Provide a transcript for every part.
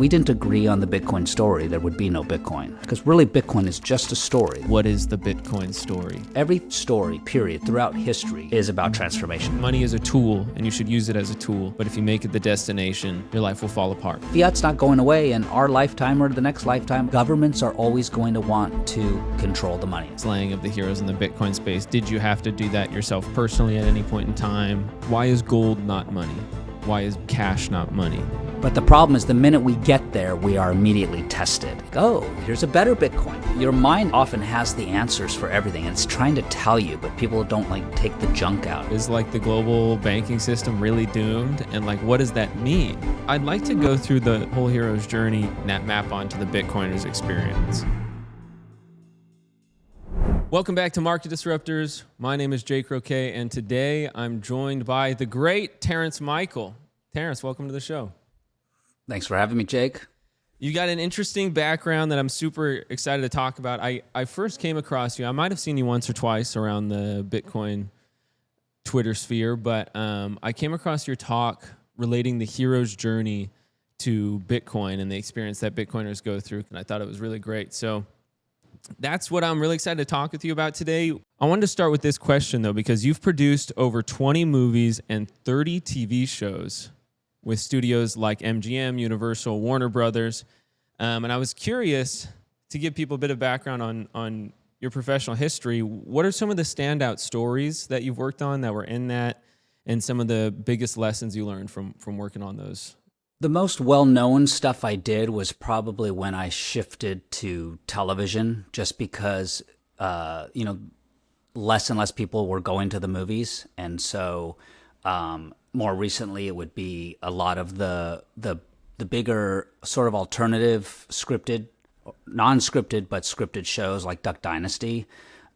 we didn't agree on the Bitcoin story, there would be no Bitcoin. Because really, Bitcoin is just a story. What is the Bitcoin story? Every story, period, throughout history is about transformation. Money is a tool, and you should use it as a tool. But if you make it the destination, your life will fall apart. Fiat's not going away in our lifetime or the next lifetime. Governments are always going to want to control the money. Slaying of the heroes in the Bitcoin space. Did you have to do that yourself personally at any point in time? Why is gold not money? Why is cash not money? But the problem is the minute we get there, we are immediately tested. Oh, here's a better Bitcoin. Your mind often has the answers for everything, and it's trying to tell you, but people don't take the junk out. Is the global banking system really doomed? And what does that mean? I'd like to go through the whole hero's journey and that map onto the Bitcoiner's experience. Welcome back to Market Disruptors. My name is Jake Roque, and today I'm joined by the great Terence Michael. Terence, welcome to the show. Thanks for having me, Jake. You got an interesting background that I'm super excited to talk about. I first came across you. I might have seen you once or twice around the Bitcoin Twitter sphere, but I came across your talk relating the hero's journey to Bitcoin and the experience that Bitcoiners go through, and I thought it was really great. So that's what I'm really excited to talk with you about today. I wanted to start with this question, though, because you've produced over 20 movies and 30 TV shows with studios like MGM, Universal, Warner Brothers. And I was curious to give people a bit of background on your professional history. What are some of the standout stories that you've worked on that were in that, and some of the biggest lessons you learned from working on those? The most well-known stuff I did was probably when I shifted to television, just because, less and less people were going to the movies. And so more recently, it would be a lot of the bigger sort of alternative scripted, non-scripted, but scripted shows like Duck Dynasty.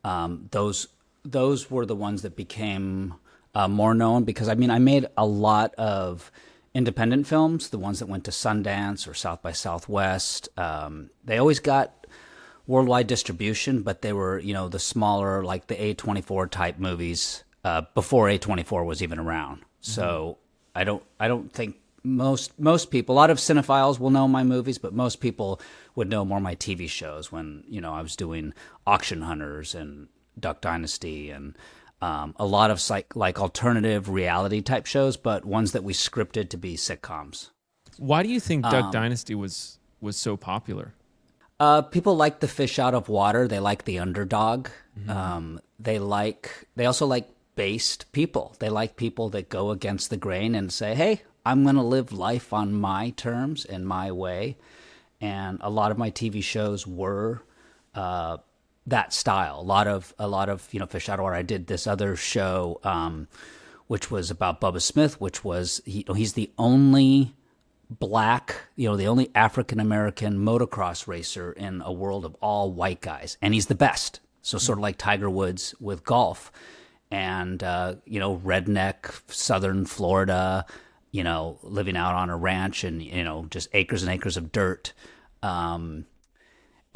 Those were the ones that became more known because, I made a lot of independent films, the ones that went to Sundance or South by Southwest. They always got worldwide distribution, but they were, the smaller, like the A24 type movies before A24 was even around. So I don't think most people, a lot of cinephiles will know my movies, but most people would know more my TV shows when, I was doing Auction Hunters and Duck Dynasty and a lot of alternative reality type shows, but ones that we scripted to be sitcoms. Why do you think Duck Dynasty was so popular? People like the fish out of water. They like the underdog. Mm-hmm. They also like based people. They like people that go against the grain and say, hey, I'm going to live life on my terms and my way. And a lot of my TV shows were that style. A lot of fish out of water. I did this other show, which was about Bubba Smith, which was he's the only black, the only African American motocross racer in a world of all white guys, and he's the best. So sort of like Tiger Woods with golf, and redneck Southern Florida, living out on a ranch and just acres and acres of dirt.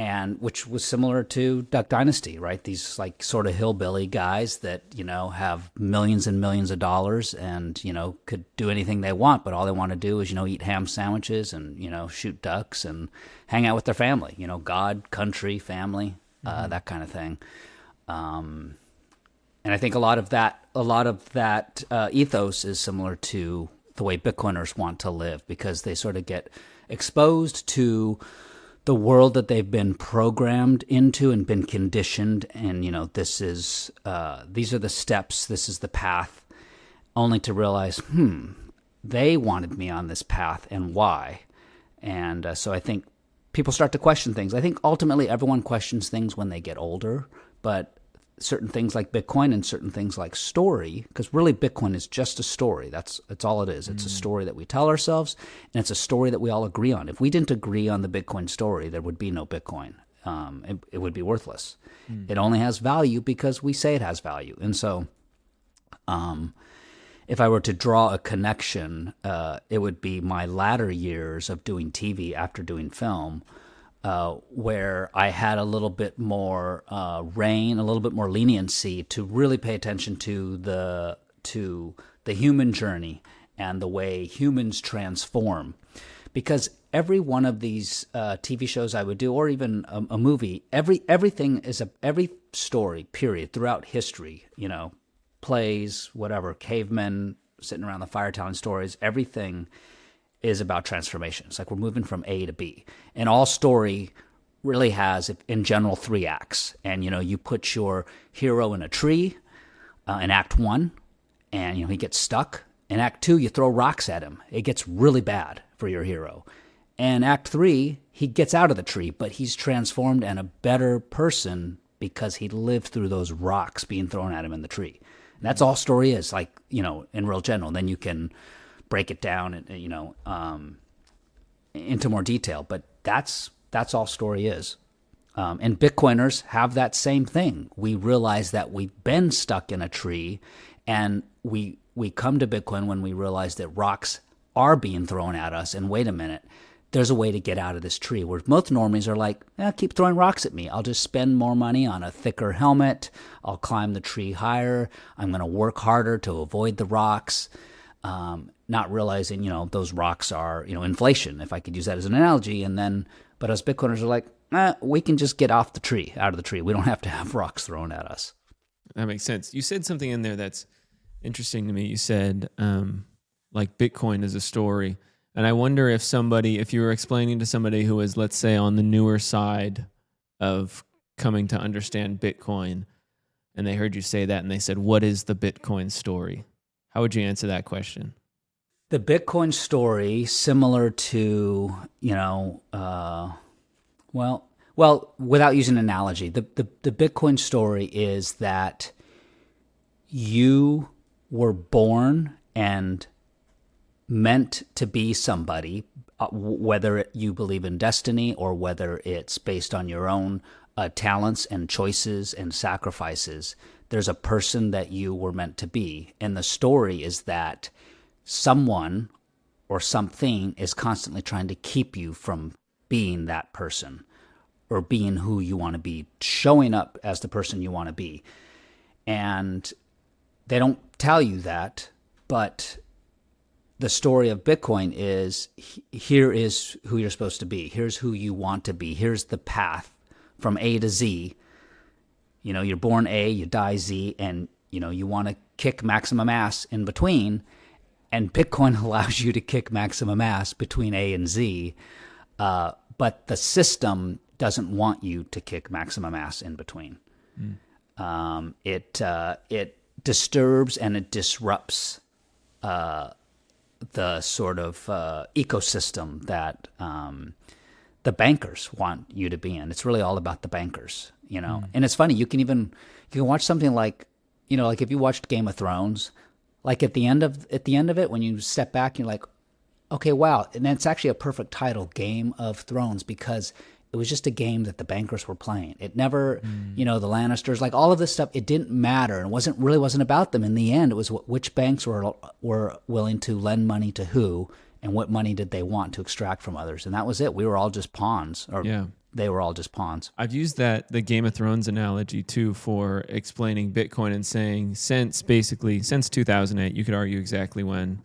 And which was similar to Duck Dynasty, right? These sort of hillbilly guys that, have millions and millions of dollars and, could do anything they want, but all they want to do is, eat ham sandwiches and, shoot ducks and hang out with their family, God, country, family, that kind of thing. And I think a lot of that ethos is similar to the way Bitcoiners want to live, because they sort of get exposed to the world that they've been programmed into and been conditioned, and these are the steps, this is the path, only to realize, they wanted me on this path, and why? And so I think people start to question things. I think ultimately everyone questions things when they get older, but certain things like Bitcoin and certain things like story, because really Bitcoin is just a story. That's all it is. It's a story that we tell ourselves, and it's a story that we all agree on. If we didn't agree on the Bitcoin story, there would be no Bitcoin. It would be worthless. It only has value because we say it has value. And so if I were to draw a connection, it would be my latter years of doing TV after doing film, where I had a little bit more reign, a little bit more leniency to really pay attention to the human journey and the way humans transform. because every one of these TV shows I would do, or even a movie, everything is every story, period, throughout history, plays, whatever, cavemen sitting around the fire telling stories, everything is about transformation. It's like we're moving from A to B. And all story really has, in general, 3 acts. And, you put your hero in a tree in Act 1, and, he gets stuck. In Act 2, you throw rocks at him. It gets really bad for your hero. And Act 3, he gets out of the tree, but he's transformed and a better person because he lived through those rocks being thrown at him in the tree. And that's all story is, like, in real general. Then you can break it down, into more detail. But that's all story is. And Bitcoiners have that same thing. We realize that we've been stuck in a tree, and we come to Bitcoin when we realize that rocks are being thrown at us, and wait a minute, there's a way to get out of this tree. Where most normies are like, keep throwing rocks at me. I'll just spend more money on a thicker helmet. I'll climb the tree higher. I'm going to work harder to avoid the rocks. Not realizing, those rocks are, inflation, if I could use that as an analogy. But us Bitcoiners are like, we can just get out of the tree. We don't have to have rocks thrown at us. That makes sense. You said something in there that's interesting to me. You said, like, Bitcoin is a story. And I wonder if you were explaining to somebody who is, let's say, on the newer side of coming to understand Bitcoin, and they heard you say that, and they said, what is the Bitcoin story? How would you answer that question? The Bitcoin story, similar to, without using an analogy, the Bitcoin story is that you were born and meant to be somebody, whether you believe in destiny or whether it's based on your own talents and choices and sacrifices. There's a person that you were meant to be. And the story is that someone or something is constantly trying to keep you from being that person or being who you want to be, showing up as the person you want to be. And they don't tell you that, but the story of Bitcoin is, here is who you're supposed to be. Here's who you want to be. Here's the path from A to Z. You're born A, you die Z, and, you want to kick maximum ass in between. And Bitcoin allows you to kick maximum ass between A and Z. But the system doesn't want you to kick maximum ass in between. It disturbs and it disrupts the sort of ecosystem that the bankers want you to be in. It's really all about the bankers, And it's funny, you can watch something like, like if you watched Game of Thrones, like at the end of it, when you step back, you're like, okay, wow. And it's actually a perfect title, Game of Thrones, because it was just a game that the bankers were playing. It never, the Lannisters, like all of this stuff, it didn't matter. And wasn't about them. In the end, it was which banks were willing to lend money to who, and what money did they want to extract from others. And that was it. We were all just pawns, they were all just pawns. I've used the Game of Thrones analogy too for explaining Bitcoin and saying since 2008, you could argue exactly when,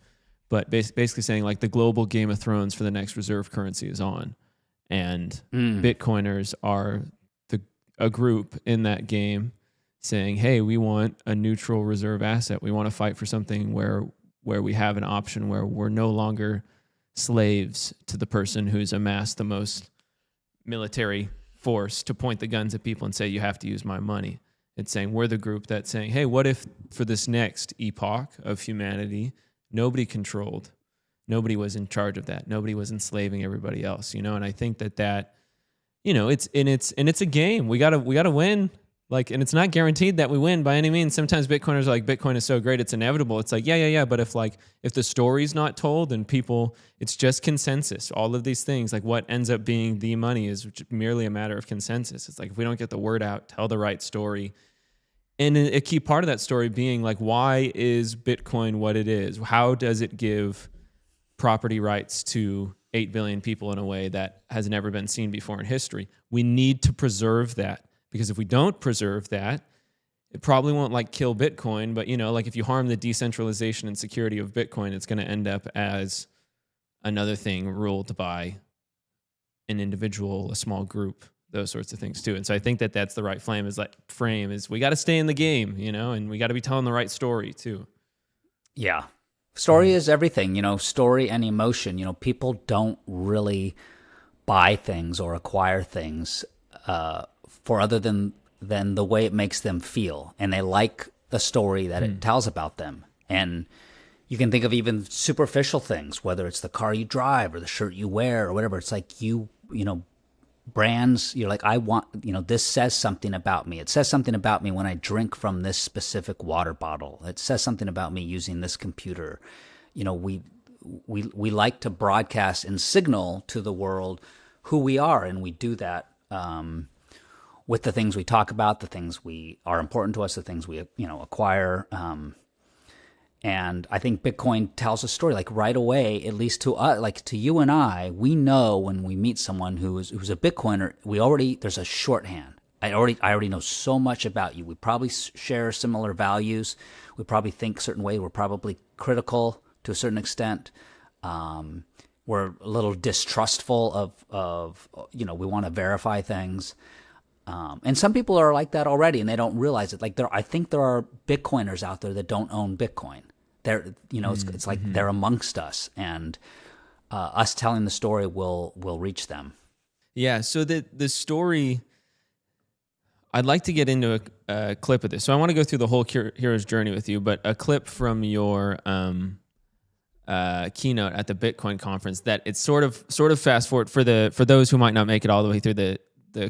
but basically saying like the global Game of Thrones for the next reserve currency is on. And Bitcoiners are a group in that game saying, hey, we want a neutral reserve asset. We want to fight for something where we have an option where we're no longer slaves to the person who's amassed the most military force to point the guns at people and say, you have to use my money. It's saying we're the group that's saying, hey, what if for this next epoch of humanity, nobody was in charge of that. Nobody was enslaving everybody else, And I think that, it's a game. We gotta win. Like, and it's not guaranteed that we win by any means. Sometimes Bitcoiners are like, Bitcoin is so great, it's inevitable. It's like, yeah. But if the story's not told and people, it's just consensus. All of these things, like what ends up being the money is merely a matter of consensus. It's like, if we don't get the word out, tell the right story. And a key part of that story being like, why is Bitcoin what it is? How does it give property rights to 8 billion people in a way that has never been seen before in history? We need to preserve that. Because if we don't preserve that, it probably won't kill Bitcoin, but if you harm the decentralization and security of Bitcoin, it's going to end up as another thing ruled by an individual, a small group, those sorts of things too. And so I think that that's the right frame is we got to stay in the game, and we got to be telling the right story too. Yeah. Story is everything, story and emotion. People don't really buy things or acquire things for other than the way it makes them feel. And they like the story that it tells about them. And you can think of even superficial things, whether it's the car you drive or the shirt you wear or whatever. It's like brands, you're like, I want, this says something about me. It says something about me when I drink from this specific water bottle. It says something about me using this computer. We like to broadcast and signal to the world who we are, and we do that with the things we talk about, the things we are important to us, the things we acquire. And I think Bitcoin tells a story, like right away, at least to us, like to you and I, we know when we meet someone who's a Bitcoiner, there's a shorthand. I already know so much about you. We probably share similar values. We probably think a certain way. We're probably critical to a certain extent. We're a little distrustful of we want to verify things. And some people are like that already, and they don't realize it. Like I think there are Bitcoiners out there that don't own Bitcoin. It's like they're amongst us, and us telling the story will reach them. Yeah. So the story, I'd like to get into a clip of this. So I want to go through the whole hero's journey with you, but a clip from your keynote at the Bitcoin conference that it's sort of fast forward for those who might not make it all the way through the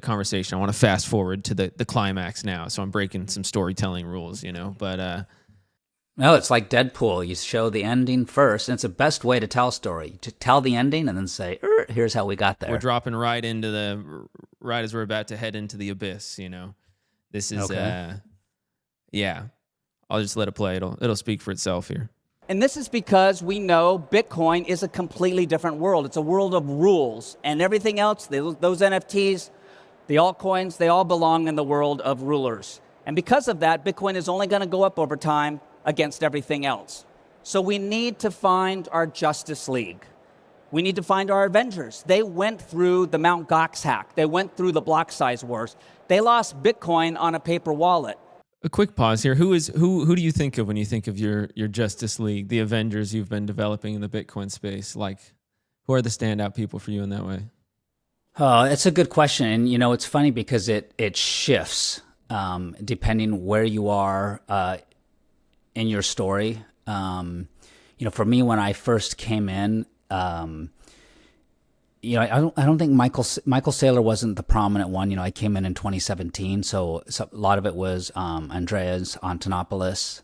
conversation. I want to fast forward to the climax now. So I'm breaking some storytelling rules, but no, it's like Deadpool. You show the ending first, and it's the best way to tell a story. To tell the ending and then say, here's how we got there. We're dropping right as we're about to head into the abyss, This is, okay. I'll just let it play. It'll speak for itself here. And this is because we know Bitcoin is a completely different world. It's a world of rules, and everything else, those NFTs, the altcoins, they all belong in the world of rulers. And because of that, Bitcoin is only going to go up over time against everything else. So we need to find our Justice League. We need to find our Avengers. They went through the Mt. Gox hack. They went through the block size wars. They lost Bitcoin on a paper wallet. A quick pause here. Who do you think of when you think of your Justice League, the Avengers you've been developing in the Bitcoin space? Like, who are the standout people for you in that way? Oh, it's a good question. And, it's funny because it shifts depending where you are in your story. For me, when I first came in, I don't think Michael Saylor wasn't the prominent one. I came in 2017, so a lot of it was Andreas Antonopoulos.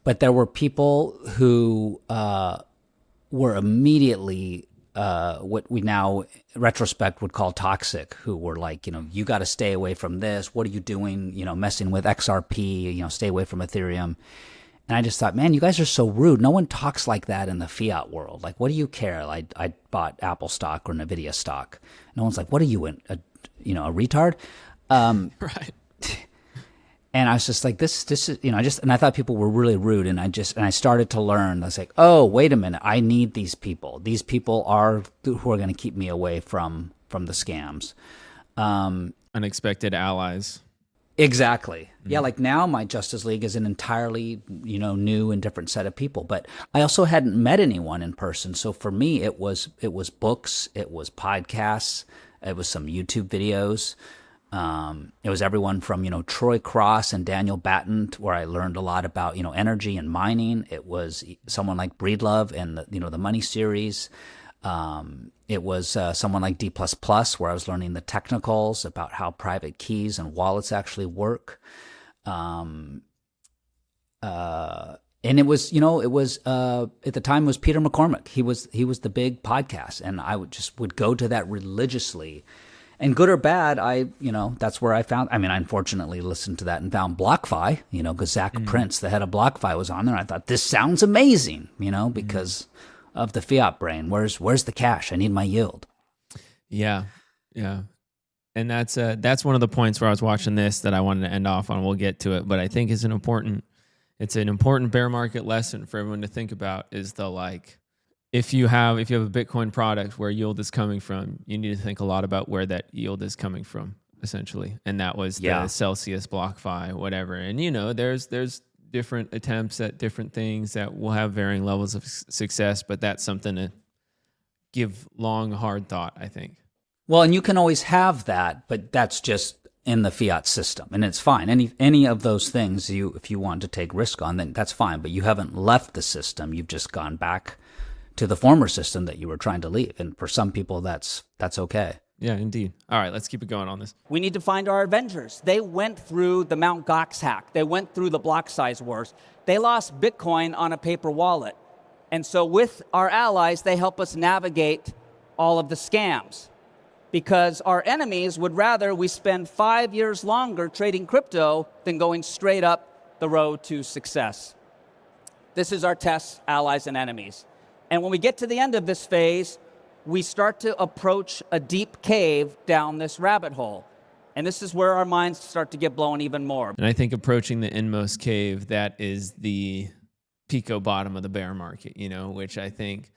But there were people who were immediately what we now, in retrospect, would call toxic, who were like, you got to stay away from this. What are you doing, messing with XRP, stay away from Ethereum. And I just thought, man, you guys are so rude. No one talks like that in the fiat world. Like, what do you care? I bought Apple stock or Nvidia stock. No one's like, what are you, a retard? Right. And I was just like, this is, and I thought people were really rude. And I started to learn. I was like, oh, wait a minute. I need these people. These people are who are going to keep me away from the scams. Unexpected allies. Exactly. Mm-hmm. Yeah, like now my Justice League is an entirely, new and different set of people. But I also hadn't met anyone in person. So for me, it was books, it was podcasts, it was some YouTube videos. It was everyone from, Troy Cross and Daniel Batten, where I learned a lot about, energy and mining. It was someone like Breedlove and the Money series. It was someone like D++, where I was learning the technicals about how private keys and wallets actually work. And it was, at the time it was Peter McCormick. He was the big podcast, and I would go to that religiously. And good or bad, that's where I found, I unfortunately listened to that and found BlockFi, because Zach Prince, the head of BlockFi, was on there. I thought, this sounds amazing, because of the fiat brain. Where's the cash? I need my yield. Yeah. Yeah. And that's one of the points where I was watching this that I wanted to end off on. We'll get to it, but I think it's an important bear market lesson for everyone to think about is if you have a Bitcoin product where yield is coming from, you need to think a lot about where that yield is coming from, essentially. And that was the Celsius, BlockFi, whatever. And there's different attempts at different things that will have varying levels of success, but that's something to give long, hard thought, I think. Well, and you can always have that, but that's just in the fiat system, and it's fine. Any of those things if you want to take risk on, then that's fine. But you haven't left the system; you've just gone back to the former system that you were trying to leave. And for some people, that's okay. Yeah, indeed. All right, let's keep it going on this. We need to find our Avengers. They went through the Mt. Gox hack. They went through the block size wars. They lost Bitcoin on a paper wallet. And so with our allies, they help us navigate all of the scams. Because our enemies would rather we spend 5 years longer trading crypto than going straight up the road to success. This is our test, allies and enemies. And when we get to the end of this phase, we start to approach a deep cave down this rabbit hole. And this is where our minds start to get blown even more. And I think approaching the inmost cave, that is the pico bottom of the bear market, which I think,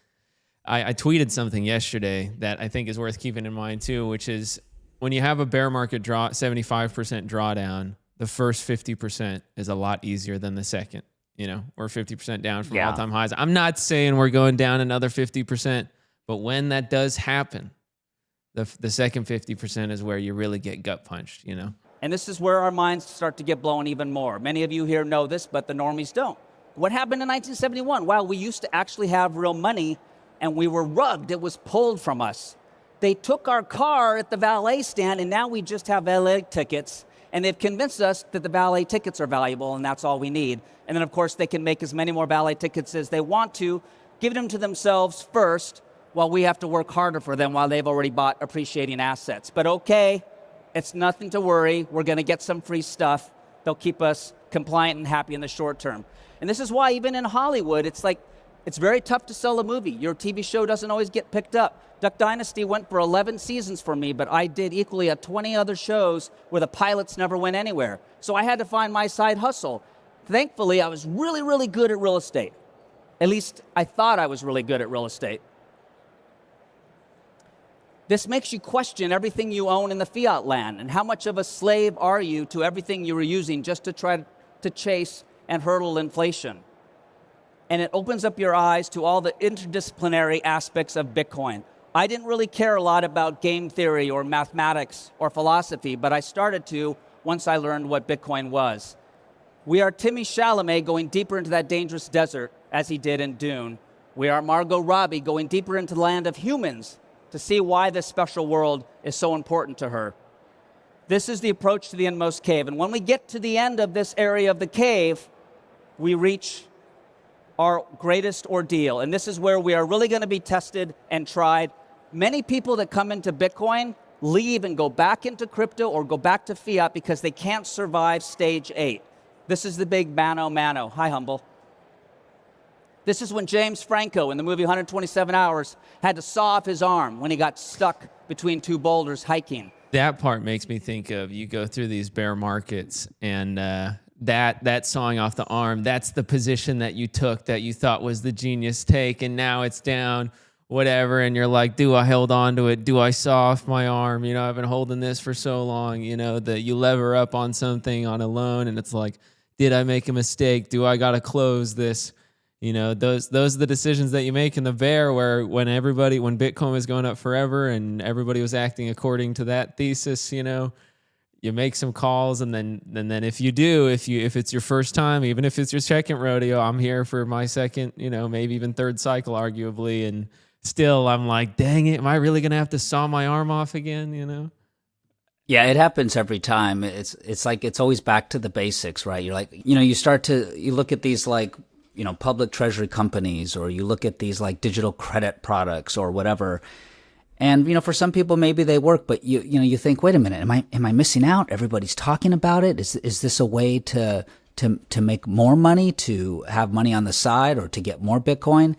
I tweeted something yesterday that I think is worth keeping in mind too, which is when you have a bear market 75% drawdown, the first 50% is a lot easier than the second, or 50% down from all-time highs. I'm not saying we're going down another 50%, but when that does happen, the second 50% is where you really get gut punched, And this is where our minds start to get blown even more. Many of you here know this, but the normies don't. What happened in 1971? Wow, we used to actually have real money, and we were rugged. It was pulled from us. They took our car at the valet stand, and now we just have valet tickets, and they've convinced us that the valet tickets are valuable, and that's all we need. And then, of course, they can make as many more valet tickets as they want to, give them to themselves first, while we have to work harder for them while they've already bought appreciating assets. But okay, it's nothing to worry. We're going to get some free stuff. They'll keep us compliant and happy in the short term. And this is why even in Hollywood, it's very tough to sell a movie. Your TV show doesn't always get picked up. Duck Dynasty went for 11 seasons for me, but I did equally at 20 other shows where the pilots never went anywhere. So I had to find my side hustle. Thankfully, I was really, really good at real estate. At least I thought I was really good at real estate. This makes you question everything you own in the fiat land, and how much of a slave are you to everything you were using just to try to chase and hurdle inflation. And it opens up your eyes to all the interdisciplinary aspects of Bitcoin. I didn't really care a lot about game theory or mathematics or philosophy, but I started to once I learned what Bitcoin was. We are Timmy Chalamet going deeper into that dangerous desert as he did in Dune. We are Margot Robbie going deeper into the land of humans to see why this special world is so important to her. This is the approach to the inmost cave. And when we get to the end of this area of the cave, we reach our greatest ordeal. And this is where we are really going to be tested and tried. Many people that come into Bitcoin leave and go back into crypto or go back to fiat because they can't survive stage 8. This is the big mano mano. Hi, Humble. This is when James Franco in the movie 127 Hours had to saw off his arm when he got stuck between two boulders hiking. That part makes me think of, you go through these bear markets and that sawing off the arm, that's the position that you took that you thought was the genius take, and now it's down, whatever, and you're like, do I hold on to it? Do I saw off my arm? I've been holding this for so long, that you lever up on something on a loan, and it's like, did I make a mistake? Do I got to close this? Those are the decisions that you make in the bear, where when Bitcoin was going up forever and everybody was acting according to that thesis, you make some calls, and then if it's your first time, even if it's your second rodeo, I'm here for my second, maybe even third cycle, arguably, and still I'm like, dang it, am I really gonna have to saw my arm off again? Yeah, it happens every time. It's like it's always back to the basics, right? You're like, you look at these like, public treasury companies, or you look at these like digital credit products or whatever. And, for some people, maybe they work, but you think, wait a minute, am I missing out? Everybody's talking about it. Is this a way to make more money, to have money on the side, or to get more Bitcoin?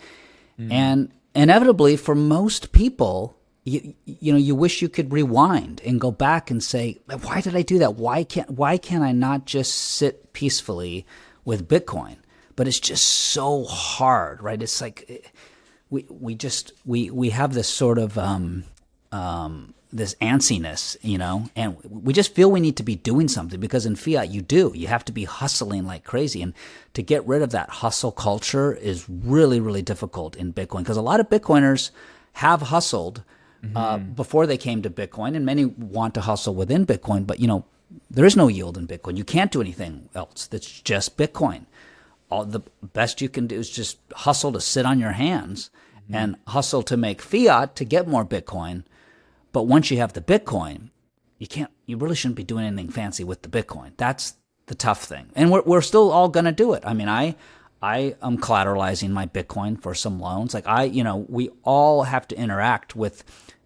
Mm. And inevitably, for most people, you wish you could rewind and go back and say, why did I do that? Why can't I not just sit peacefully with Bitcoin? But it's just so hard, right? It's like we have this sort of this antsiness, and we just feel we need to be doing something, because in fiat you have to be hustling like crazy, and to get rid of that hustle culture is really, really difficult in Bitcoin, because a lot of Bitcoiners have hustled before they came to Bitcoin, and many want to hustle within Bitcoin, but there is no yield in Bitcoin. You can't do anything else. That's just Bitcoin. All the best you can do is just hustle to sit on your hands and hustle to make fiat to get more Bitcoin. But once you have the Bitcoin, you really shouldn't be doing anything fancy with the Bitcoin. That's the tough thing. And we're still all going to do it. I mean, I am collateralizing my Bitcoin for some loans. Like we all have to interact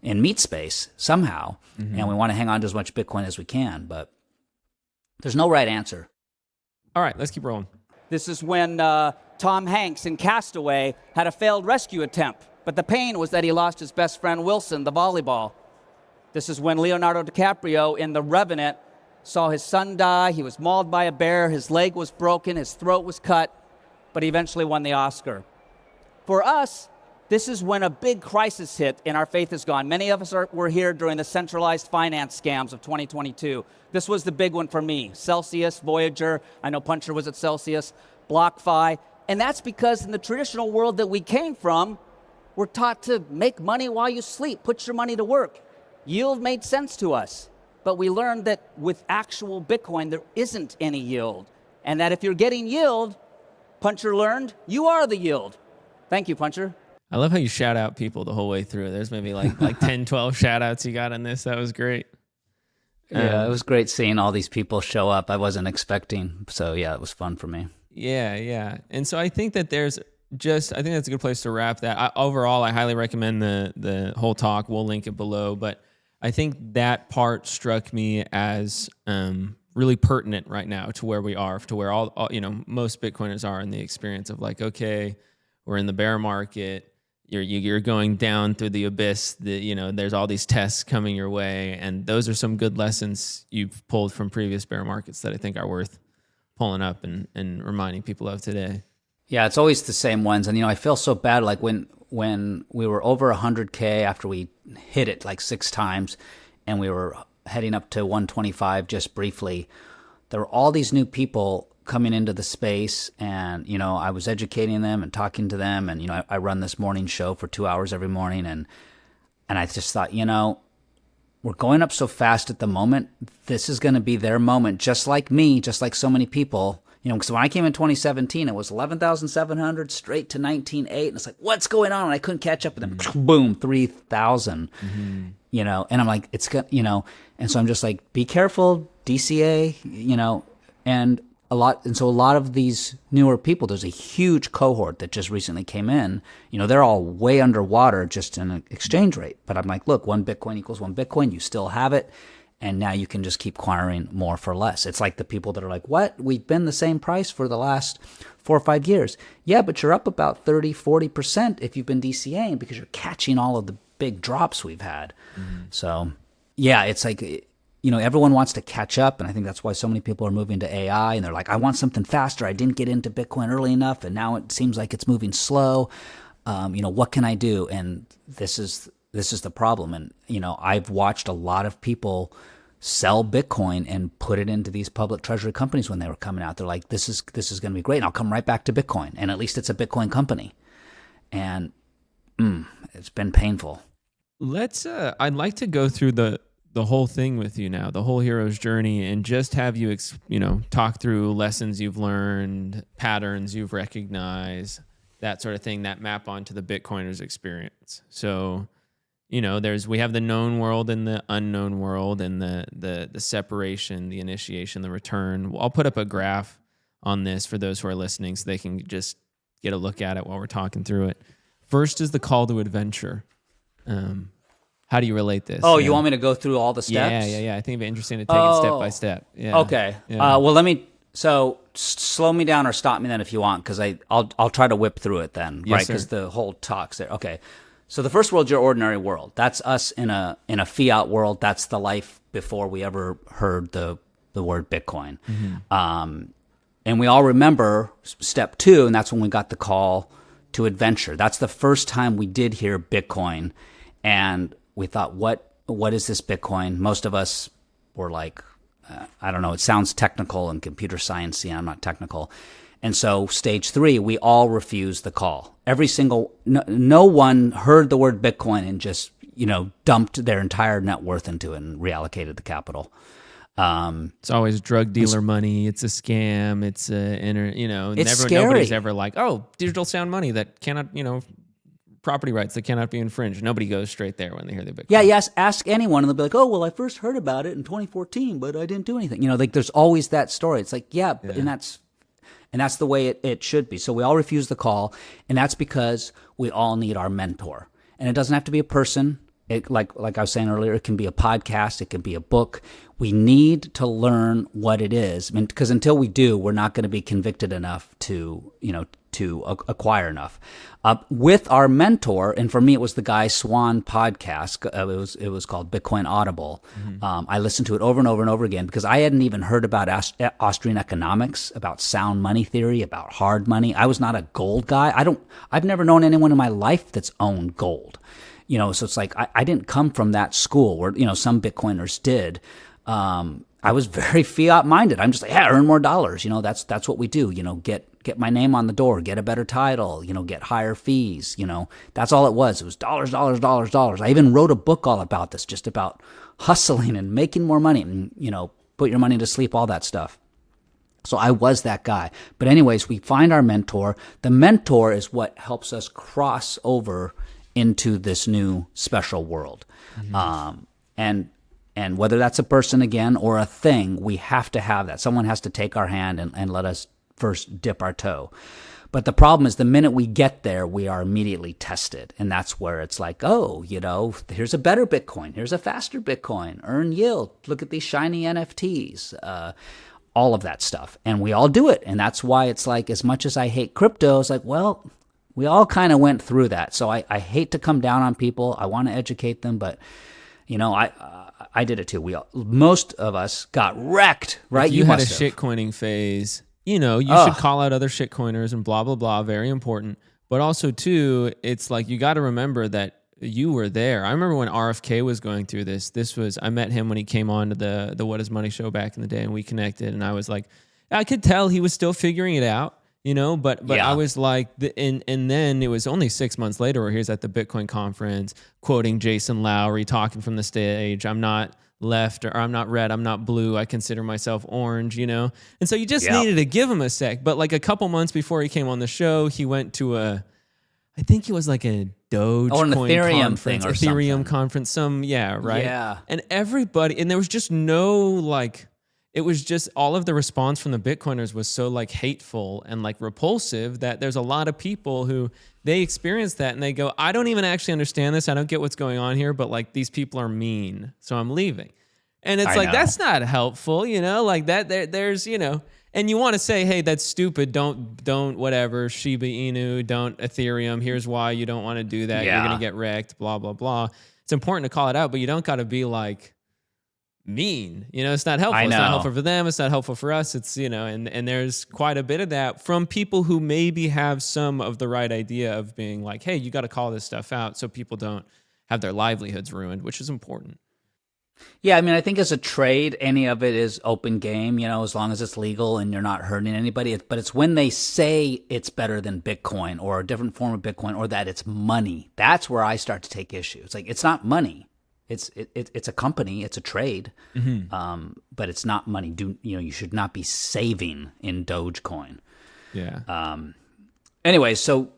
in meat space somehow. And we want to hang on to as much Bitcoin as we can, but there's no right answer. All right, let's keep rolling. This is when Tom Hanks in Castaway had a failed rescue attempt, but the pain was that he lost his best friend Wilson, the volleyball. This is when Leonardo DiCaprio in The Revenant saw his son die. He was mauled by a bear. His leg was broken. His throat was cut, but he eventually won the Oscar. For us, this is when a big crisis hit and our faith is gone. Many of us were here during the centralized finance scams of 2022. This was the big one for me. Celsius, Voyager, I know Puncher was at Celsius, BlockFi. And that's because in the traditional world that we came from, we're taught to make money while you sleep, put your money to work. Yield made sense to us, but we learned that with actual Bitcoin, there isn't any yield. And that if you're getting yield, Puncher learned, you are the yield. Thank you, Puncher. I love how you shout out people the whole way through. There's maybe like 10, 12 shout outs you got on this. That was great. Yeah, it was great seeing all these people show up. I wasn't expecting. So yeah, it was fun for me. Yeah. And so I think that I think that's a good place to wrap that. Overall, I highly recommend the whole talk. We'll link it below. But I think that part struck me as really pertinent right now to where we are, to where all most Bitcoiners are in the experience of like, okay, we're in the bear market. You're going down through the abyss. There's all these tests coming your way, and those are some good lessons you've pulled from previous bear markets that I think are worth pulling up and reminding people of today. Yeah, it's always the same ones, and I feel so bad. Like when we were over 100K after we hit it like 6 times, and we were heading up to 125 just briefly, there were all these new people coming into the space, and I was educating them and talking to them, and I run this morning show for 2 hours every morning, and I just thought, we're going up so fast at the moment. This is going to be their moment, just like me, just like so many people. Because when I came in 2017, it was 11,700 straight to 19.8, and it's like, what's going on? And I couldn't catch up, and then boom, 3,000. And I'm like, it's good, and so I'm just like, be careful, DCA, and a lot of these newer people, there's a huge cohort that just recently came in. They're all way underwater just in an exchange rate. But I'm like, look, 1 Bitcoin equals 1 Bitcoin. You still have it. And now you can just keep acquiring more for less. It's like the people that are like, what? We've been the same price for the last 4 or 5 years. Yeah, but you're up about 30, 40% if you've been DCAing because you're catching all of the big drops we've had. So, yeah, it's like, everyone wants to catch up, and I think that's why so many people are moving to AI, and they're like, I want something faster. I didn't get into Bitcoin early enough, and now it seems like it's moving slow. What can I do? And this is the problem. And, I've watched a lot of people sell Bitcoin and put it into these public treasury companies when they were coming out. They're like, this is going to be great, and I'll come right back to Bitcoin, and at least it's a Bitcoin company. And it's been painful. I'd like to go through the whole thing with you now, the whole hero's journey, and just have you, talk through lessons you've learned, patterns you've recognized, that sort of thing that map onto the Bitcoiner's experience. So, we have the known world and the unknown world, and the separation, the initiation, the return. I'll put up a graph on this for those who are listening so they can just get a look at it while we're talking through it. First is the call to adventure. How do you relate this? Oh, you want me to go through all the steps? Yeah. I think it'd be interesting to take it step by step. Yeah. Okay. Yeah. Slow me down or stop me then if you want, because I'll try to whip through it then, Yes, right? Because the whole talk's there. Okay. So the first world's your ordinary world. That's us in a fiat world. That's the life before we ever heard the word Bitcoin. And we all remember step 2, and that's when we got the call to adventure. That's the first time we did hear Bitcoin, and we thought, what is this Bitcoin? Most of us were like, I don't know, it sounds technical and computer sciencey, and I'm not technical. And so stage 3, we all refused the call. No one heard the word Bitcoin and just, dumped their entire net worth into it and reallocated the capital. It's always drug dealer money. It's a scam. It's scary. Nobody's ever like, oh, digital sound money that cannot, property rights that cannot be infringed. Nobody goes straight there when they hear the Bitcoin. Yeah, yes. Ask anyone, and they'll be like, "Oh, well, I first heard about it in 2014, but I didn't do anything." There's always that story. It's like, yeah. And that's the way it should be. So we all refuse the call, and that's because we all need our mentor. And it doesn't have to be a person. Like I was saying earlier, it can be a podcast, it can be a book. We need to learn what it is, because until we do, we're not going to be convicted enough to acquire enough. With our mentor, and for me, it was the Guy Swan podcast. It was called Bitcoin Audible. Mm-hmm. I listened to it over and over and over again because I hadn't even heard about Austrian economics, about sound money theory, about hard money. I was not a gold guy. I've never known anyone in my life that's owned gold. So it's like I didn't come from that school where some Bitcoiners did. I was very fiat minded. I'm just like, yeah, earn more dollars. That's what we do. Get my name on the door, get a better title. Get higher fees. That's all it was. It was dollars, dollars, dollars, dollars. I even wrote a book all about this, just about hustling and making more money and put your money to sleep, all that stuff. So I was that guy. But anyways, we find our mentor. The mentor is what helps us cross over into this new special world. Mm-hmm. And whether that's a person again or a thing, we have to have that. Someone has to take our hand and let us first dip our toe. But the problem is the minute we get there, we are immediately tested. And that's where it's like, oh, here's a better Bitcoin. Here's a faster Bitcoin. Earn yield. Look at these shiny NFTs. All of that stuff. And we all do it. And that's why it's like, as much as I hate crypto, it's like, well, we all kind of went through that. So I hate to come down on people. I want to educate them, but I did it too. Most of us got wrecked, right? If you had a shitcoining phase, you should call out other shitcoiners and blah, blah, blah. Very important. But also too, it's like, you got to remember that you were there. I remember when RFK was going through this. I met him when he came on to the What Is Money show back in the day, and we connected, and I was like, I could tell he was still figuring it out. But yeah. I was like, and then it was only 6 months later where he was at the Bitcoin conference quoting Jason Lowry, talking from the stage, I'm not left or I'm not red, I'm not blue, I consider myself orange, And so you just needed to give him a sec. But like a couple months before he came on the show, he went to I think it was like a Dogecoin an Ethereum conference, thing or Ethereum something. Conference, right? Yeah. And everybody, and there was just no it was just all of the response from the Bitcoiners was so hateful and repulsive that there's a lot of people who they experience that and they go, I don't even actually understand this. I don't get what's going on here, but these people are mean, so I'm leaving. And it's that's not helpful, there's, and you want to say, hey, that's stupid. Don't whatever, Shiba Inu, don't Ethereum. Here's why you don't want to do that. Yeah. You're going to get wrecked, blah, blah, blah. It's important to call it out, but you don't got to be mean. It's not helpful. It's not helpful for them. It's not helpful for us. It's, and there's quite a bit of that from people who maybe have some of the right idea of being like, hey, you got to call this stuff out so people don't have their livelihoods ruined, which is important. Yeah, I think as a trade, any of it is open game, as long as it's legal and you're not hurting anybody. But it's when they say it's better than Bitcoin or a different form of Bitcoin or that it's money, that's where I start to take issue. It's like, it's not money. It's a company, it's a trade, but it's not money. You should not be saving in Dogecoin. Yeah. Anyway, so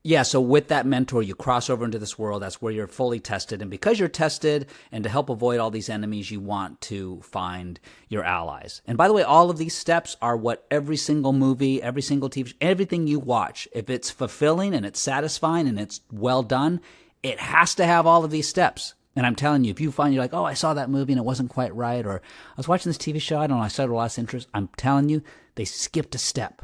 with that mentor, you cross over into this world. That's where you're fully tested, and because you're tested, and to help avoid all these enemies, you want to find your allies. And by the way, all of these steps are what every single movie, every single TV show, everything you watch, if it's fulfilling and it's satisfying and it's well done, it has to have all of these steps. And I'm telling you, if you find you're like, oh, I saw that movie and it wasn't quite right, or I was watching this TV show, I don't know, I started a lost interest. I'm telling you, they skipped a step.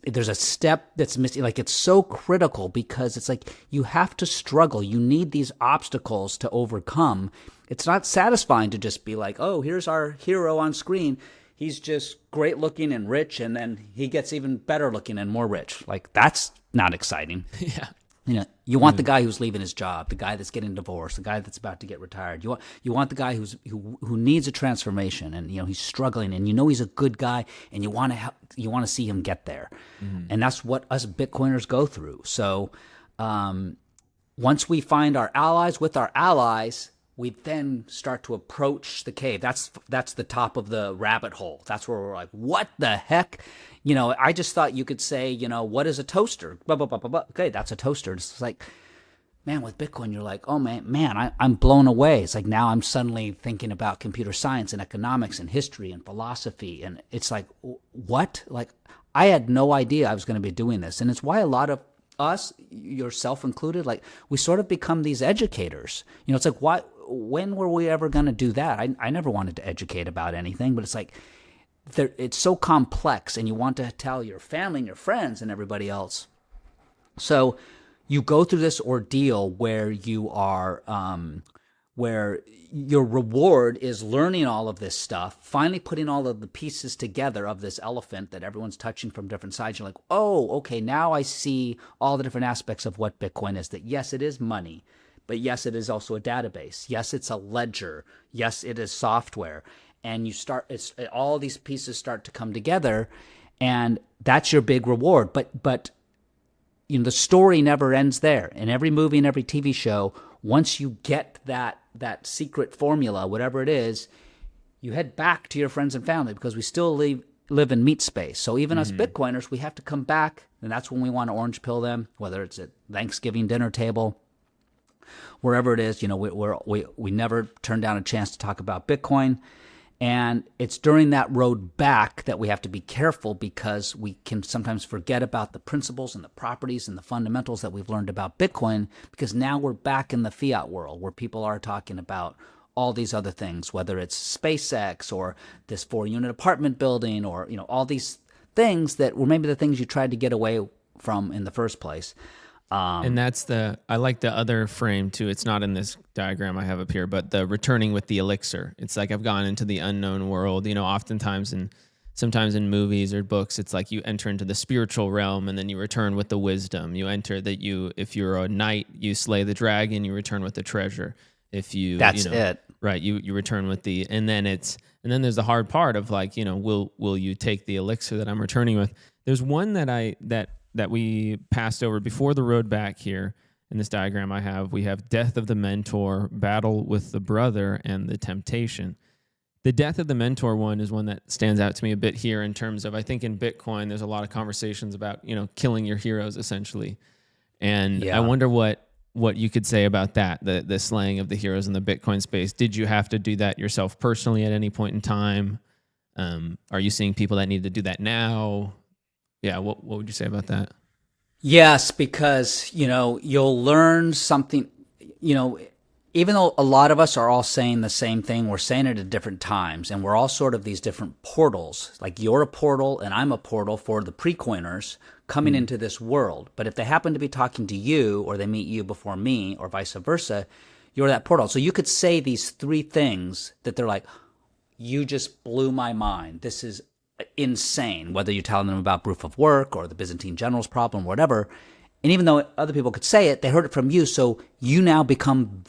There's a step that's missing. It's so critical because it's like you have to struggle. You need these obstacles to overcome. It's not satisfying to just be like, oh, here's our hero on screen. He's just great looking and rich, and then he gets even better looking and more rich. That's not exciting. Yeah. You know, you want the guy who's leaving his job, the guy that's getting divorced, the guy that's about to get retired. You want the guy who needs a transformation, and he's struggling, and he's a good guy, and you want to see him get there, and that's what us Bitcoiners go through. So once we find our allies with our allies, we then start to approach the cave. That's the top of the rabbit hole. That's where we're like, what the heck? I just thought you could say, what is a toaster? Blah, blah, blah, blah, blah. Okay, that's a toaster. It's like, man, with Bitcoin, you're like, oh, man, I'm blown away. It's like now I'm suddenly thinking about computer science and economics and history and philosophy. And it's like, what? Like, I had no idea I was going to be doing this. And it's why a lot of us, yourself included, like we sort of become these educators. It's like, when were we ever going to do that? I never wanted to educate about anything, but it's like, it's so complex, and you want to tell your family and your friends and everybody else. So you go through this ordeal where you are, where your reward is learning all of this stuff, finally putting all of the pieces together of this elephant that everyone's touching from different sides. You're like, oh, okay, now I see all the different aspects of what Bitcoin is. That yes, it is money, but yes, it is also a database. Yes, it's a ledger. Yes, it is software. And all these pieces start to come together, and that's your big reward. But the story never ends there. In every movie and every TV show, once you get that secret formula, whatever it is, you head back to your friends and family, because we still live in meat space. So even us Bitcoiners, we have to come back, and that's when we want to orange pill them, whether it's at Thanksgiving dinner table, wherever it is. We never turn down a chance to talk about Bitcoin. And it's during that road back that we have to be careful, because we can sometimes forget about the principles and the properties and the fundamentals that we've learned about Bitcoin, because now we're back in the fiat world where people are talking about all these other things, whether it's SpaceX or this 4-unit apartment building, or all these things that were maybe the things you tried to get away from in the first place. And I like the other frame too. It's not in this diagram I have up here, but the returning with the elixir. It's like I've gone into the unknown world. Oftentimes sometimes in movies or books, it's like you enter into the spiritual realm and then you return with the wisdom. You enter that if you're a knight, you slay the dragon, you return with the treasure. If you That's it. Right, you return with and then there's the hard part of like, will you take the elixir that I'm returning with? There's one that we passed over before the road back here. In this diagram I have, we have death of the mentor, battle with the brother, and the temptation. The death of the mentor one is one that stands out to me a bit here in terms of, I think in Bitcoin, there's a lot of conversations about, killing your heroes essentially. And I wonder what you could say about that, the slaying of the heroes in the Bitcoin space. Did you have to do that yourself personally at any point in time? Are you seeing people that need to do that now? Yeah, what would you say about that? Yes, because, you'll learn something, even though a lot of us are all saying the same thing, we're saying it at different times, and we're all sort of these different portals. Like you're a portal and I'm a portal for the pre-coiners coming into this world. But if they happen to be talking to you, or they meet you before me, or vice versa, you're that portal. So you could say these 3 things that they're like, you just blew my mind. This is insane, whether you're telling them about proof of work or the Byzantine generals problem, whatever. And even though other people could say it, they heard it from you. So you now become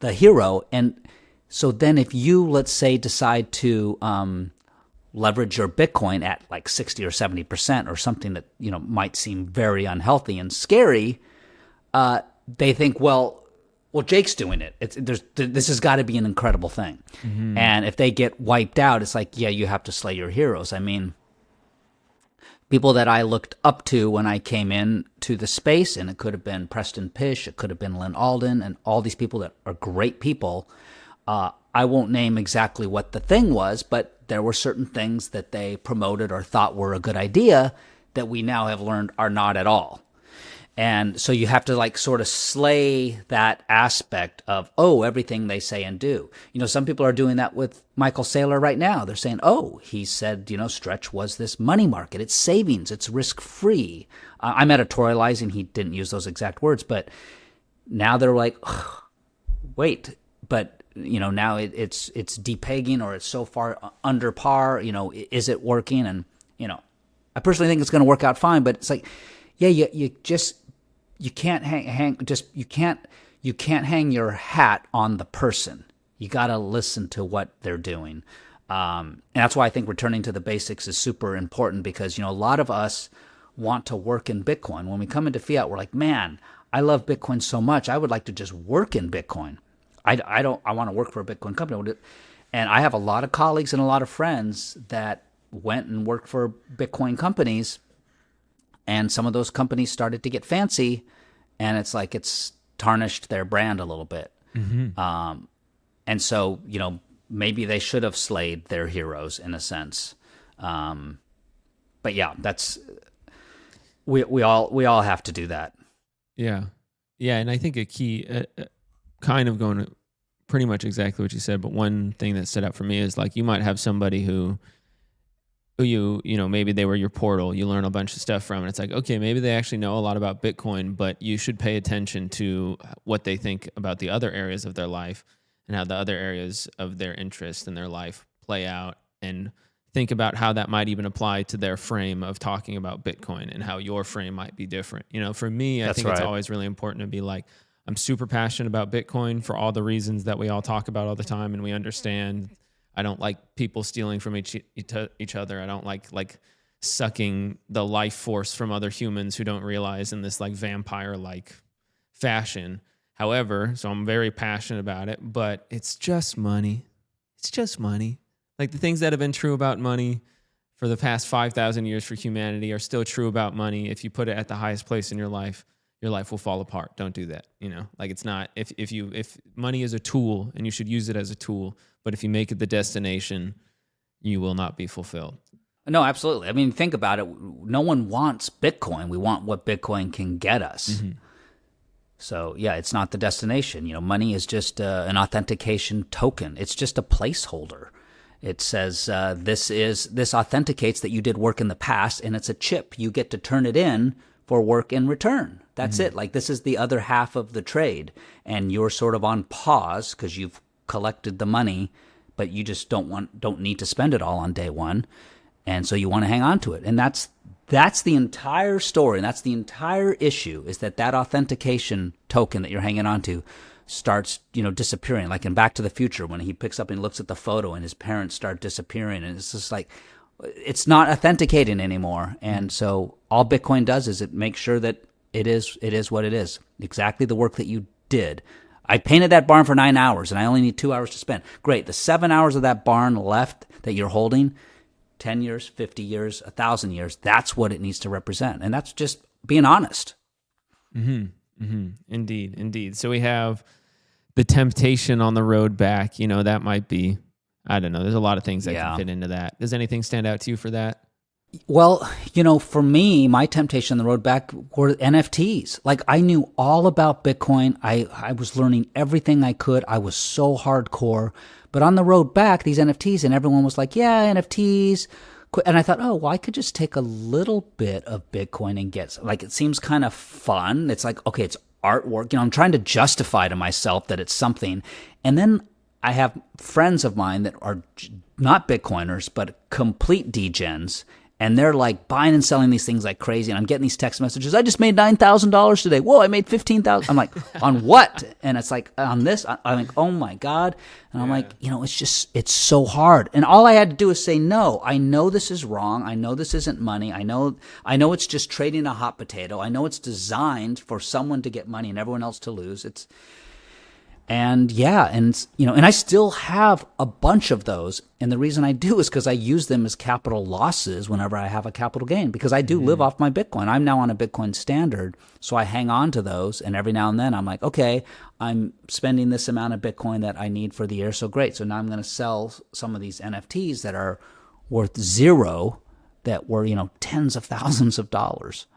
the hero. And so then if you, let's say, decide to leverage your Bitcoin at like 60 or 70% or something that, might seem very unhealthy and scary, they think, well, Jake's doing it. This has got to be an incredible thing. Mm-hmm. And if they get wiped out, it's like, yeah, you have to slay your heroes. I mean, people that I looked up to when I came in to the space, and it could have been Preston Pish, it could have been Lynn Alden, and all these people that are great people. I won't name exactly what the thing was, but there were certain things that they promoted or thought were a good idea that we now have learned are not at all. And so you have to like sort of slay that aspect of, everything they say and do. Some people are doing that with Michael Saylor right now. They're saying, he said, Stretch was this money market. It's savings. It's risk-free. I'm editorializing. He didn't use those exact words, but now they're like, wait, but now it's depegging, or it's so far under par. Is it working? And I personally think it's going to work out fine, but it's like, yeah, you can't you can't hang your hat on the person. You got to listen to what they're doing. And that's why I think returning to the basics is super important, because, a lot of us want to work in Bitcoin. When we come into Fiat, we're like, man, I love Bitcoin so much. I would like to just work in Bitcoin. I want to work for a Bitcoin company. And I have a lot of colleagues and a lot of friends that went and worked for Bitcoin companies, and some of those companies started to get fancy, and it's like it's tarnished their brand a little bit. And so, maybe they should have slayed their heroes in a sense. But yeah, that's we all have to do that. Yeah, and I think a key, kind of going to pretty much exactly what you said, but one thing that stood out for me is like you might have somebody who maybe they were your portal, you learn a bunch of stuff from, and it's like, okay, maybe they actually know a lot about Bitcoin, but you should pay attention to what they think about the other areas of their life and how the other areas of their interest in their life play out, and think about how that might even apply to their frame of talking about Bitcoin and how your frame might be different. For me, I think it's always really important to be like, I'm super passionate about Bitcoin for all the reasons that we all talk about all the time, and we understand. I don't like people stealing from each other. I don't like sucking the life force from other humans who don't realize in this like vampire-like fashion. However, so I'm very passionate about it, but it's just money. It's just money. Like the things that have been true about money for the past 5,000 years for humanity are still true about money. If you put it at the highest place in your life will fall apart. Don't do that. Like it's not, if money is a tool and you should use it as a tool, but if you make it the destination, you will not be fulfilled. No, absolutely. I mean, think about it. No one wants Bitcoin. We want what Bitcoin can get us. So yeah, it's not the destination. Money is just an authentication token. It's just a placeholder. It says this authenticates that you did work in the past, and it's a chip. You get to turn it in for work in return. That's it. Like this is the other half of the trade, and you're sort of on pause because you've collected the money, but you just don't need to spend it all on day one, and so you want to hang on to it. And that's the entire story, and that's the entire issue, is that authentication token that you're hanging on to starts disappearing. Like in Back to the Future, when he picks up and looks at the photo and his parents start disappearing, and it's just like it's not authenticating anymore. And so all Bitcoin does is it makes sure that it is what it is, exactly the work that you did. I painted that barn for 9 hours and I only need 2 hours to spend. Great. The 7 hours of that barn left that you're holding, 10 years, 50 years, 1,000 years, that's what it needs to represent. And that's just being honest. Indeed. So we have the temptation on the road back, that might be, I don't know. There's a lot of things that can fit into that. Does anything stand out to you for that? Well, for me, my temptation on the road back were NFTs. Like I knew all about Bitcoin. I was learning everything I could. I was so hardcore. But on the road back, these NFTs, and everyone was like, yeah, NFTs. And I thought, oh, well, I could just take a little bit of Bitcoin and get, like, it seems kind of fun. It's like, okay, it's artwork. I'm trying to justify to myself that it's something. And then I have friends of mine that are not Bitcoiners, but complete degens. And they're like buying and selling these things like crazy. And I'm getting these text messages. I just made $9,000 today. Whoa, I made $15,000. I'm like, on what? And it's like, on this. I'm like, oh my God. And I'm like, it's so hard. And all I had to do is say, no, I know this is wrong. I know this isn't money. I know it's just trading a hot potato. I know it's designed for someone to get money and everyone else to lose. And I still have a bunch of those. And the reason I do is because I use them as capital losses whenever I have a capital gain, because I do live off my Bitcoin. I'm now on a Bitcoin standard. So I hang on to those. And every now and then I'm like, okay, I'm spending this amount of Bitcoin that I need for the year. So great. So now I'm going to sell some of these NFTs that are worth zero that were, tens of thousands of dollars.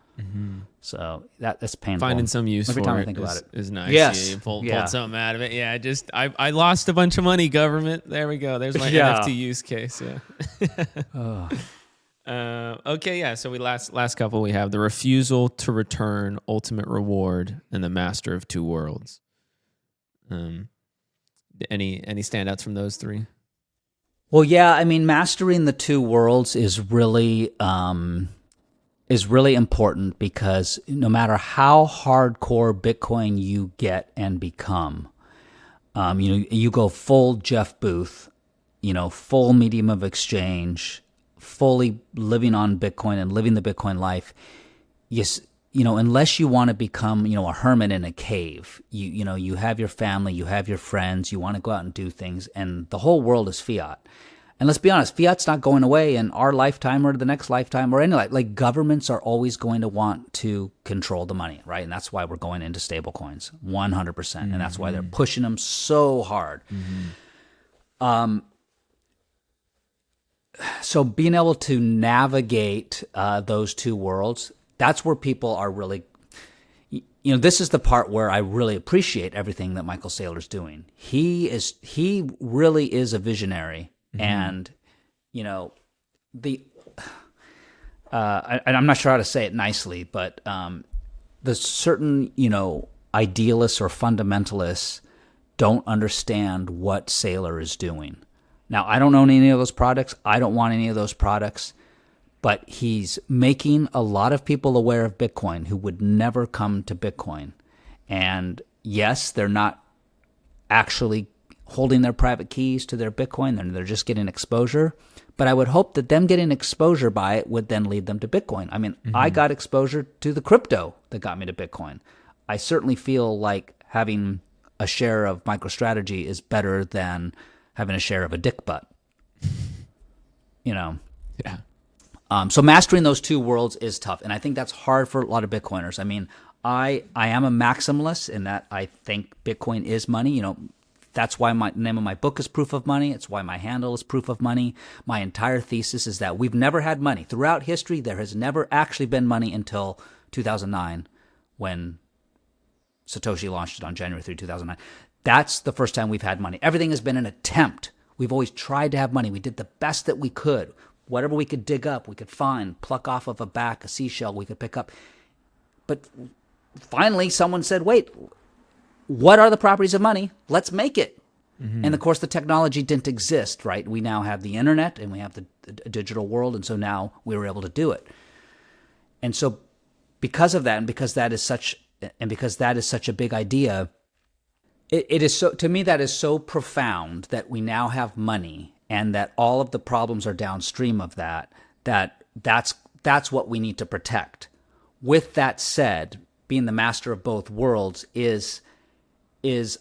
So that's painful. Finding some use every for time it I think about it is nice. Yes. You pulled something out of it. Yeah, I lost a bunch of money, government. There we go. There's my NFT use case. Yeah. Okay, yeah. So we last couple we have the refusal to return, ultimate reward, and the master of two worlds. Any standouts from those three? Well, yeah. I mean, mastering the two worlds is really is really important because no matter how hardcore Bitcoin you get and become, you go full Jeff Booth, full medium of exchange, fully living on Bitcoin and living the Bitcoin life. Unless you want to become, a hermit in a cave, you have your family, you have your friends, you want to go out and do things, and the whole world is fiat. And let's be honest, fiat's not going away in our lifetime or the next lifetime or any life. Like, governments are always going to want to control the money, right? And that's why we're going into stable coins, 100%. And that's why they're pushing them so hard. So being able to navigate those two worlds, that's where people are really, this is the part where I really appreciate everything that Michael Saylor's doing. He really is a visionary. And, I'm not sure how to say it nicely, but the certain, idealists or fundamentalists don't understand what Saylor is doing. Now, I don't own any of those products. I don't want any of those products. But he's making a lot of people aware of Bitcoin who would never come to Bitcoin. And yes, they're not actually holding their private keys to their Bitcoin. They're just getting exposure. But I would hope that them getting exposure by it would then lead them to Bitcoin. I mean, I got exposure to the crypto that got me to Bitcoin. I certainly feel like having a share of MicroStrategy is better than having a share of a dick butt. Yeah. So mastering those two worlds is tough. And I think that's hard for a lot of Bitcoiners. I mean, I am a maximalist in that I think Bitcoin is money. That's why my name of my book is Proof of Money. It's why my handle is Proof of Money. My entire thesis is that we've never had money. Throughout history, there has never actually been money until 2009 when Satoshi launched it on January 3, 2009. That's the first time we've had money. Everything has been an attempt. We've always tried to have money. We did the best that we could. Whatever we could dig up, we could find, pluck off of a back, a seashell we could pick up. But finally, someone said, wait, what are the properties of money? Let's make it. And of course, the technology didn't exist, right? We now have the internet and we have the digital world. And so now we were able to do it. And so because of that, and because that is such a big idea, it is so, to me, that is so profound that we now have money and that all of the problems are downstream of that's what we need to protect. With that said, being the master of both worlds is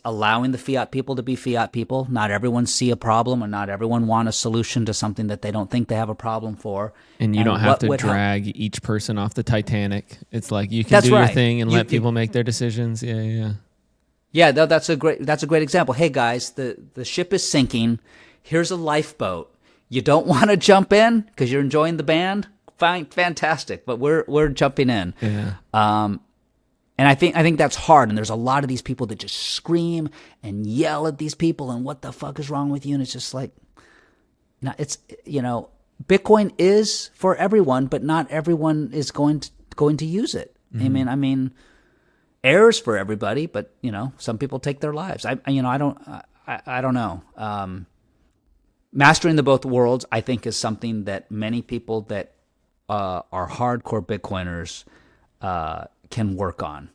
allowing the fiat people to be fiat people. Not everyone see a problem, or not everyone want a solution to something that they don't think they have a problem for. And you don't have to drag each person off the Titanic. It's like you can do your thing and let people make their decisions. Yeah, that's a great example. Hey guys, the ship is sinking. Here's a lifeboat. You don't want to jump in because you're enjoying the band? Fine, fantastic. But we're jumping in. Yeah. And I think that's hard. And there's a lot of these people that just scream and yell at these people and what the fuck is wrong with you? And it's just like, Bitcoin is for everyone, but not everyone is going to use it. I mean, air's for everybody, but some people take their lives. I don't know. Mastering the both worlds, I think, is something that many people that are hardcore Bitcoiners can work on.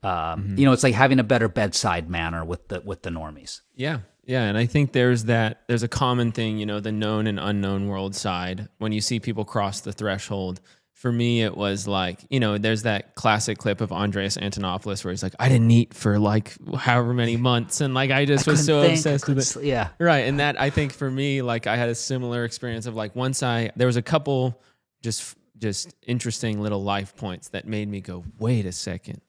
It's like having a better bedside manner with the normies. Yeah. And I think there's a common thing, the known and unknown world side. When you see people cross the threshold, for me, it was like, there's that classic clip of Andreas Antonopoulos where he's like, I didn't eat for like however many months. And like, I just was so obsessed with it. Yeah. Right. And that, I think for me, like I had a similar experience of like there was a couple just interesting little life points that made me go, wait a second.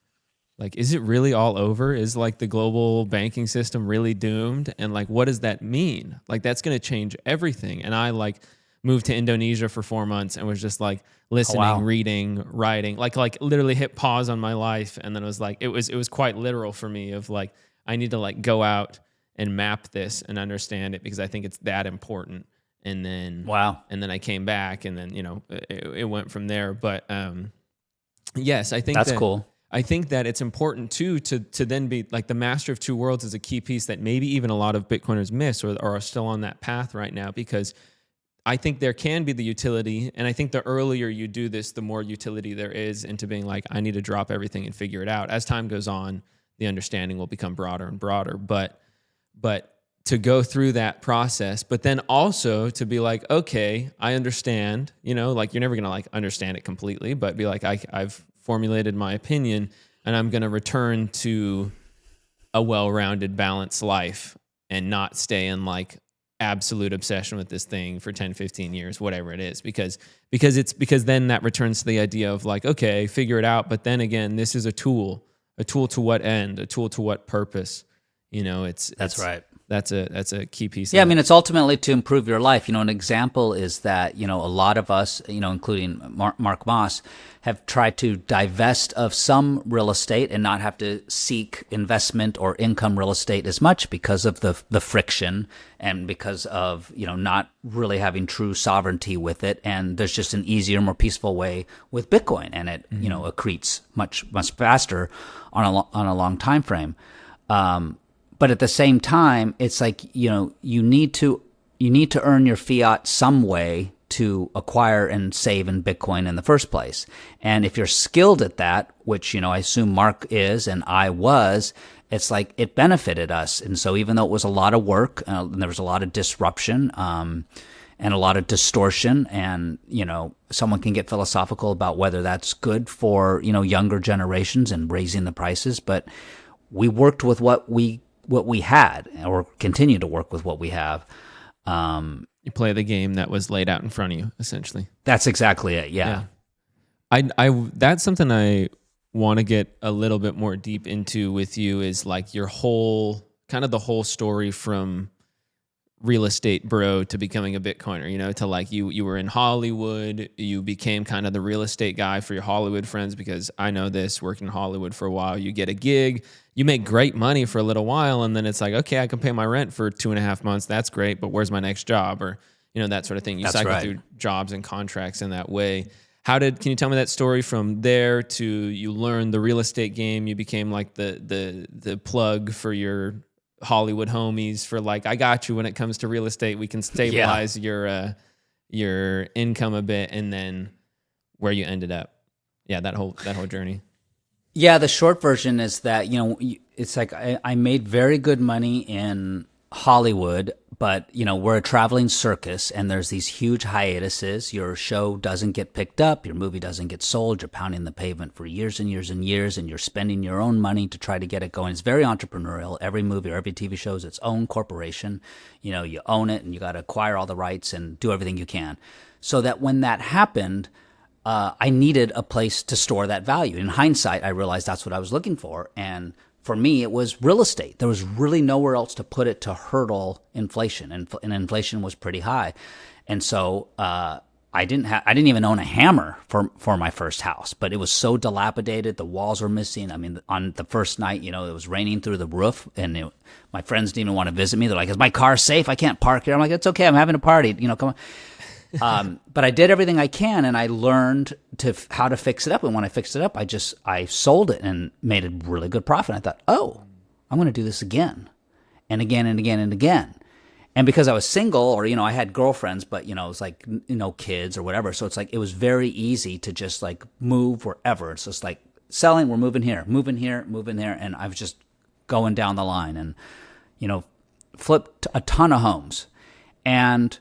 Like, is it really all over? Is like the global banking system really doomed? And like, what does that mean? Like, that's going to change everything. And I like moved to Indonesia for 4 months and was just like listening, reading, writing, like literally hit pause on my life. And then it was like, it was quite literal for me of like, I need to like go out and map this and understand it because I think it's that important. And then, and then I came back and then, it went from there. But, yes, I think that's cool. I think that it's important too, to then be like the master of two worlds is a key piece that maybe even a lot of Bitcoiners miss or are still on that path right now, because I think there can be the utility, and I think the earlier you do this, the more utility there is into being like, I need to drop everything and figure it out. As time goes on, the understanding will become broader and broader. But to go through that process, but then also to be like, okay, I understand, like you're never going to like understand it completely, but be like, I've formulated my opinion and I'm going to return to a well-rounded, balanced life and not stay in like absolute obsession with this thing for 10, 15 years, whatever it is, because then that returns to the idea of like, okay, figure it out. But then again, this is a tool to what end, a tool to what purpose, That's right. That's a key piece. Yeah, I mean, it's ultimately to improve your life. An example is that, a lot of us, including Mark Moss, have tried to divest of some real estate and not have to seek investment or income real estate as much because of the friction and because of, not really having true sovereignty with it. And there's just an easier, more peaceful way with Bitcoin. And it, accretes much, much faster on a long time frame. But at the same time, it's like, you need to earn your fiat some way to acquire and save in Bitcoin in the first place. And if you're skilled at that, which, I assume Mark is and I was, it's like it benefited us. And so even though it was a lot of work, and there was a lot of disruption, and a lot of distortion, and, someone can get philosophical about whether that's good for, younger generations and raising the prices. But we worked with what we had, or continue to work with what we have. You play the game that was laid out in front of you, essentially. That's exactly it. Yeah. I that's something I want to get a little bit more deep into with you, is like your whole the whole story from real estate bro to becoming a Bitcoiner, to like you were in Hollywood, you became kind of the real estate guy for your Hollywood friends, because I know this, working in Hollywood for a while, you get a gig, you make great money for a little while, and then it's like, okay, I can pay my rent for 2.5 months. That's great, but where's my next job? Or, that sort of thing. You cycle through jobs and contracts in that way. Can you tell me that story from there to you learned the real estate game, you became like the plug for your Hollywood homies for like, I got you when it comes to real estate, we can stabilize your income a bit, and then where you ended up. Yeah, that whole journey. Yeah, the short version is that, it's like I made very good money in Hollywood, but, we're a traveling circus and there's these huge hiatuses. Your show doesn't get picked up, your movie doesn't get sold, you're pounding the pavement for years and years and years, and you're spending your own money to try to get it going. It's very entrepreneurial. Every movie or every TV show is its own corporation. You own it and you got to acquire all the rights and do everything you can. So that when that happened, I needed a place to store that value. In hindsight, I realized that's what I was looking for. And for me, it was real estate. There was really nowhere else to put it to hurdle inflation. And inflation was pretty high. And so I didn't even own a hammer for my first house, but it was so dilapidated. The walls were missing. I mean, on the first night, it was raining through the roof, and my friends didn't even want to visit me. They're like, "Is my car safe? I can't park here." I'm like, "It's okay. I'm having a party. Come on." But I did everything I can, and I learned how to fix it up. And when I fixed it up, I sold it and made a really good profit. I thought, oh, I'm going to do this again and again and again and again. And because I was single, or, I had girlfriends, but, it was like, kids or whatever. So it's like, it was very easy to just like move wherever. It's just like selling, we're moving here, moving here, moving there. And I was just going down the line and, flipped a ton of homes. And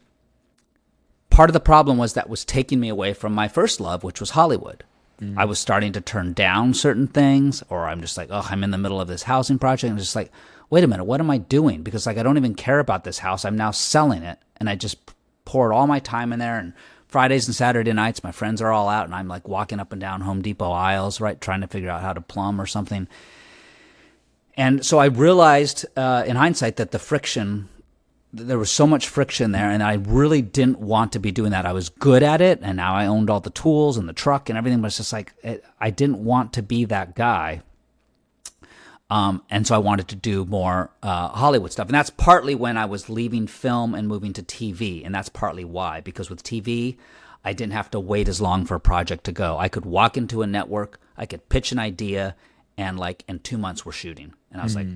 part of the problem was that was taking me away from my first love, which was Hollywood. Mm-hmm. I was starting to turn down certain things, or I'm just like, oh, I'm in the middle of this housing project. I'm just like, wait a minute, what am I doing? Because like, I don't even care about this house. I'm now selling it. And I just poured all my time in there. And Fridays and Saturday nights, my friends are all out, and I'm like walking up and down Home Depot aisles, right, trying to figure out how to plumb or something. And so I realized in hindsight that there was so much friction there, and I really didn't want to be doing that. I was good at it, and now I owned all the tools and the truck and everything, but it's just like, I didn't want to be that guy. And so I wanted to do more Hollywood stuff. And that's partly when I was leaving film and moving to TV, and that's partly why. Because with TV, I didn't have to wait as long for a project to go. I could walk into a network, I could pitch an idea, and like in 2 months we're shooting. And I was like,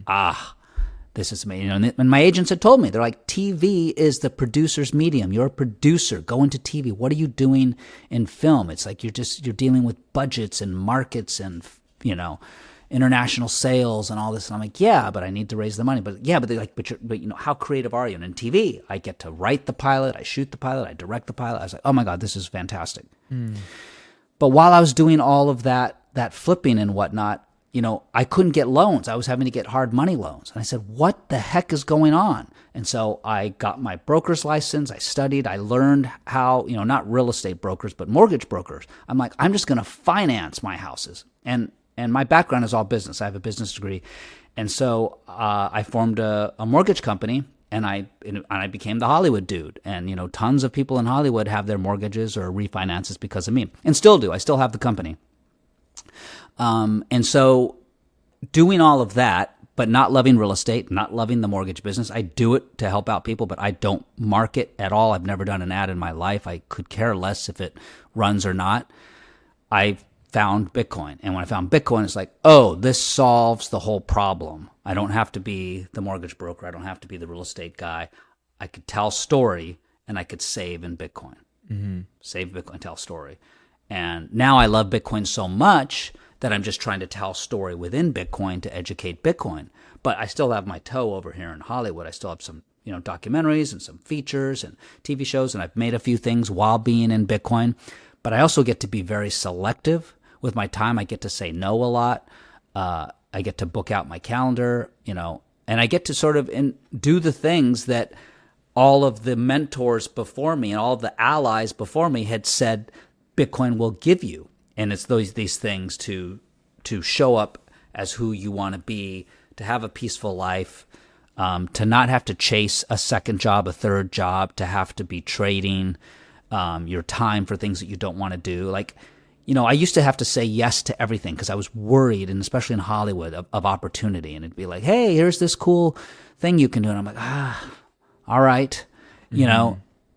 this is me. And my agents had told me, they're like, TV is the producer's medium. You're a producer. Go into TV. What are you doing in film? It's like you're dealing with budgets and markets and, international sales and all this. And I'm like, yeah, but I need to raise the money. But yeah, but they're like, but how creative are you? And in TV, I get to write the pilot, I shoot the pilot, I direct the pilot. I was like, oh my God, this is fantastic. But while I was doing all of that flipping and whatnot, I couldn't get loans. I was having to get hard money loans. And I said, what the heck is going on? And so I got my broker's license. I studied. I learned how, not real estate brokers, but mortgage brokers. I'm like, I'm just going to finance my houses. And my background is all business. I have a business degree. And so I formed a mortgage company, and I became the Hollywood dude. And, tons of people in Hollywood have their mortgages or refinances because of me, and still do. I still have the company. And so doing all of that, but not loving real estate, not loving the mortgage business. I do it to help out people, but I don't market at all. I've never done an ad in my life. I could care less if it runs or not. I found Bitcoin. And when I found Bitcoin, it's like, oh, this solves the whole problem. I don't have to be the mortgage broker. I don't have to be the real estate guy. I could tell story, and I could save in Bitcoin. Save Bitcoin, tell story. And now I love Bitcoin so much that I'm just trying to tell story within Bitcoin to educate Bitcoin. But I still have my toe over here in Hollywood. I still have some, documentaries and some features and TV shows, and I've made a few things while being in Bitcoin. But I also get to be very selective with my time. I get to say no a lot. I get to book out my calendar, and I get to sort of do the things that all of the mentors before me and all of the allies before me had said Bitcoin will give you. And it's these things to show up as who you want to be, to have a peaceful life, to not have to chase a second job, a third job, to have to be trading your time for things that you don't want to do. Like, I used to have to say yes to everything because I was worried, and especially in Hollywood, of opportunity. And it'd be like, hey, here's this cool thing you can do. And I'm like, all right,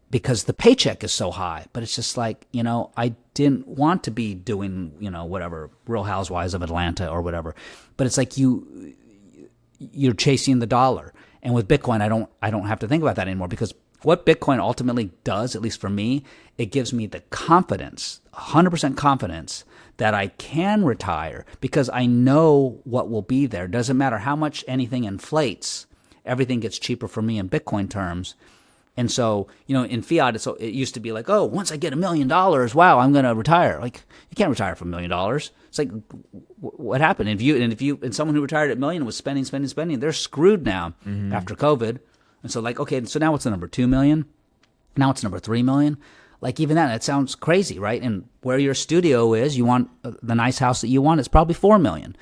because the paycheck is so high. But it's just like, I didn't want to be doing, whatever, Real Housewives of Atlanta or whatever. But it's like you're chasing the dollar. And with Bitcoin, I don't have to think about that anymore, because what Bitcoin ultimately does, at least for me, it gives me the confidence, 100% confidence, that I can retire, because I know what will be there. Doesn't matter how much anything inflates, everything gets cheaper for me in Bitcoin terms. And so, in Fiat, it used to be like, oh, once I get $1 million, wow, I'm going to retire. Like, you can't retire for $1 million. It's like, what happened? And someone who retired at $1 million was spending, they're screwed now after COVID. And so, like, okay, so now what's the number? 2 million? Now it's number 3 million? Like, even that sounds crazy, right? And where your studio is, you want the nice house that you want, it's probably 4 million.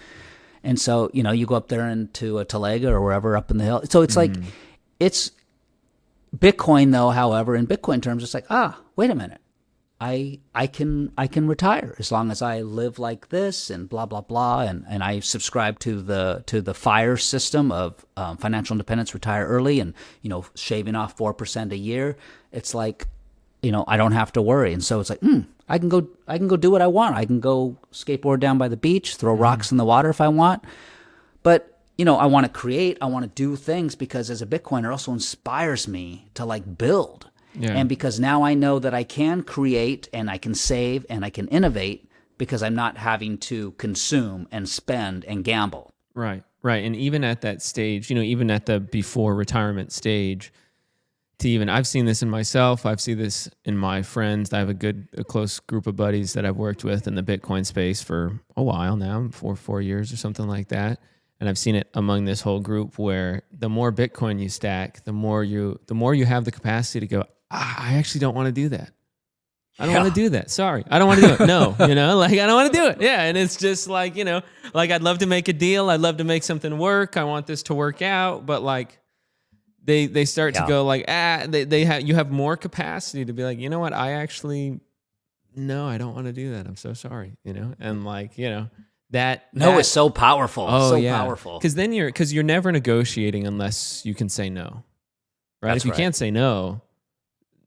And so, you go up there into a Talega or wherever up in the hill. So it's like, it's Bitcoin, though, however, in Bitcoin terms, it's like, wait a minute. I can retire as long as I live like this and blah, blah, blah. And I subscribe to the FIRE system of financial independence, retire early, and, shaving off 4% a year. It's like, I don't have to worry. And so it's like, I can go do what I want. I can go skateboard down by the beach, throw rocks in the water if I want. But, I want to create, I want to do things, because as a Bitcoiner, it also inspires me to like build. Yeah. And because now I know that I can create and I can save and I can innovate, because I'm not having to consume and spend and gamble. Right. And even at that stage, even at the before retirement stage, I've seen this in myself. I've seen this in my friends. I have a close group of buddies that I've worked with in the Bitcoin space for a while now, 4 years or something like that. And I've seen it among this whole group, where the more Bitcoin you stack, the more you have the capacity to go, I actually don't want to do that. I don't want to do that. Sorry. I don't want to do it. No, I don't want to do it. Yeah. And it's just like, like I'd love to make a deal. I'd love to make something work. I want this to work out. But like they start to go like, you have more capacity to be like, you know what? I don't want to do that. I'm so sorry. And like, it's so powerful. Oh, so yeah. powerful. Because you're never negotiating unless you can say no. Right? That's if you can't say no,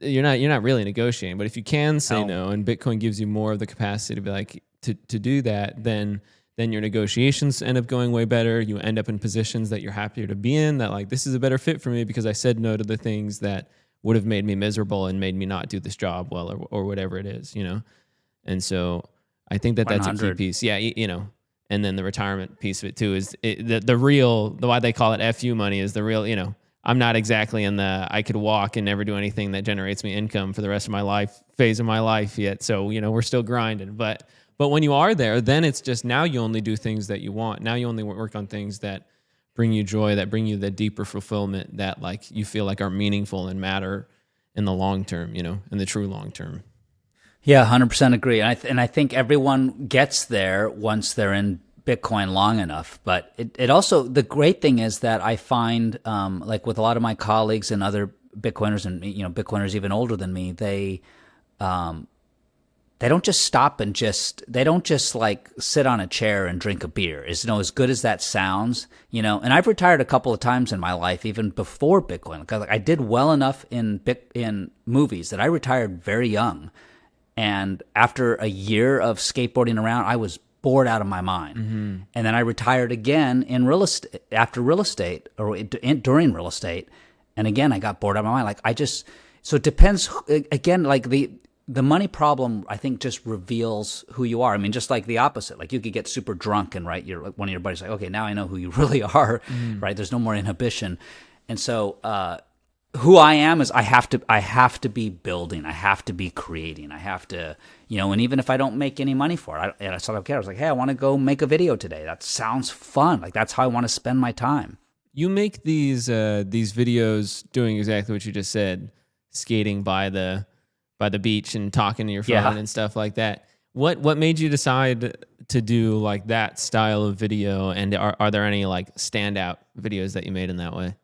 you're not really negotiating. But if you can say no, and Bitcoin gives you more of the capacity to be like to do that, then then your negotiations end up going way better. You end up in positions that you're happier to be in, that like, this is a better fit for me because I said no to the things that would have made me miserable and made me not do this job well, or whatever it is, you know? And so I think that that's a key piece. Yeah. You know, and then the retirement piece of it too is the real, why they call it FU money is the real, you know, I'm not exactly in the I could walk and never do anything that generates me income for the rest of my life phase of my life yet. So, you know, we're still grinding. But when you are there, then it's just now you only do things that you want. Now you only work on things that bring you joy, that bring you the deeper fulfillment that like you feel like are meaningful and matter in the long term, you know, in the true long term. Yeah, 100% agree. And I think everyone gets there once they're in Bitcoin long enough. But it also, the great thing is that I find, like with a lot of my colleagues and other Bitcoiners and, you know, Bitcoiners even older than me, they don't just stop and they don't just like sit on a chair and drink a beer. As, you know, as good as that sounds, you know, and I've retired a couple of times in my life, even before Bitcoin, because I did well enough in movies that I retired very young. And after a year of skateboarding around, I was bored out of my mind. Mm-hmm. And then I retired again in real estate, after real estate, or during real estate. And again, I got bored out of my mind. Like so it depends, again, like the money problem, I think, just reveals who you are. I mean, just like the opposite. Like you could get super drunk and, right, you're like one of your buddies like, okay, now I know who you really are, right? There's no more inhibition. And so, who I am is I have to be building. I have to be creating. I have to, you know, and even if I don't make any money for it, I sort of care. I was like, hey, I want to go make a video today. That sounds fun. Like that's how I want to spend my time. You make these videos doing exactly what you just said, skating by the beach and talking to your phone and stuff like that. What made you decide to do like that style of video? And are there any like standout videos that you made in that way?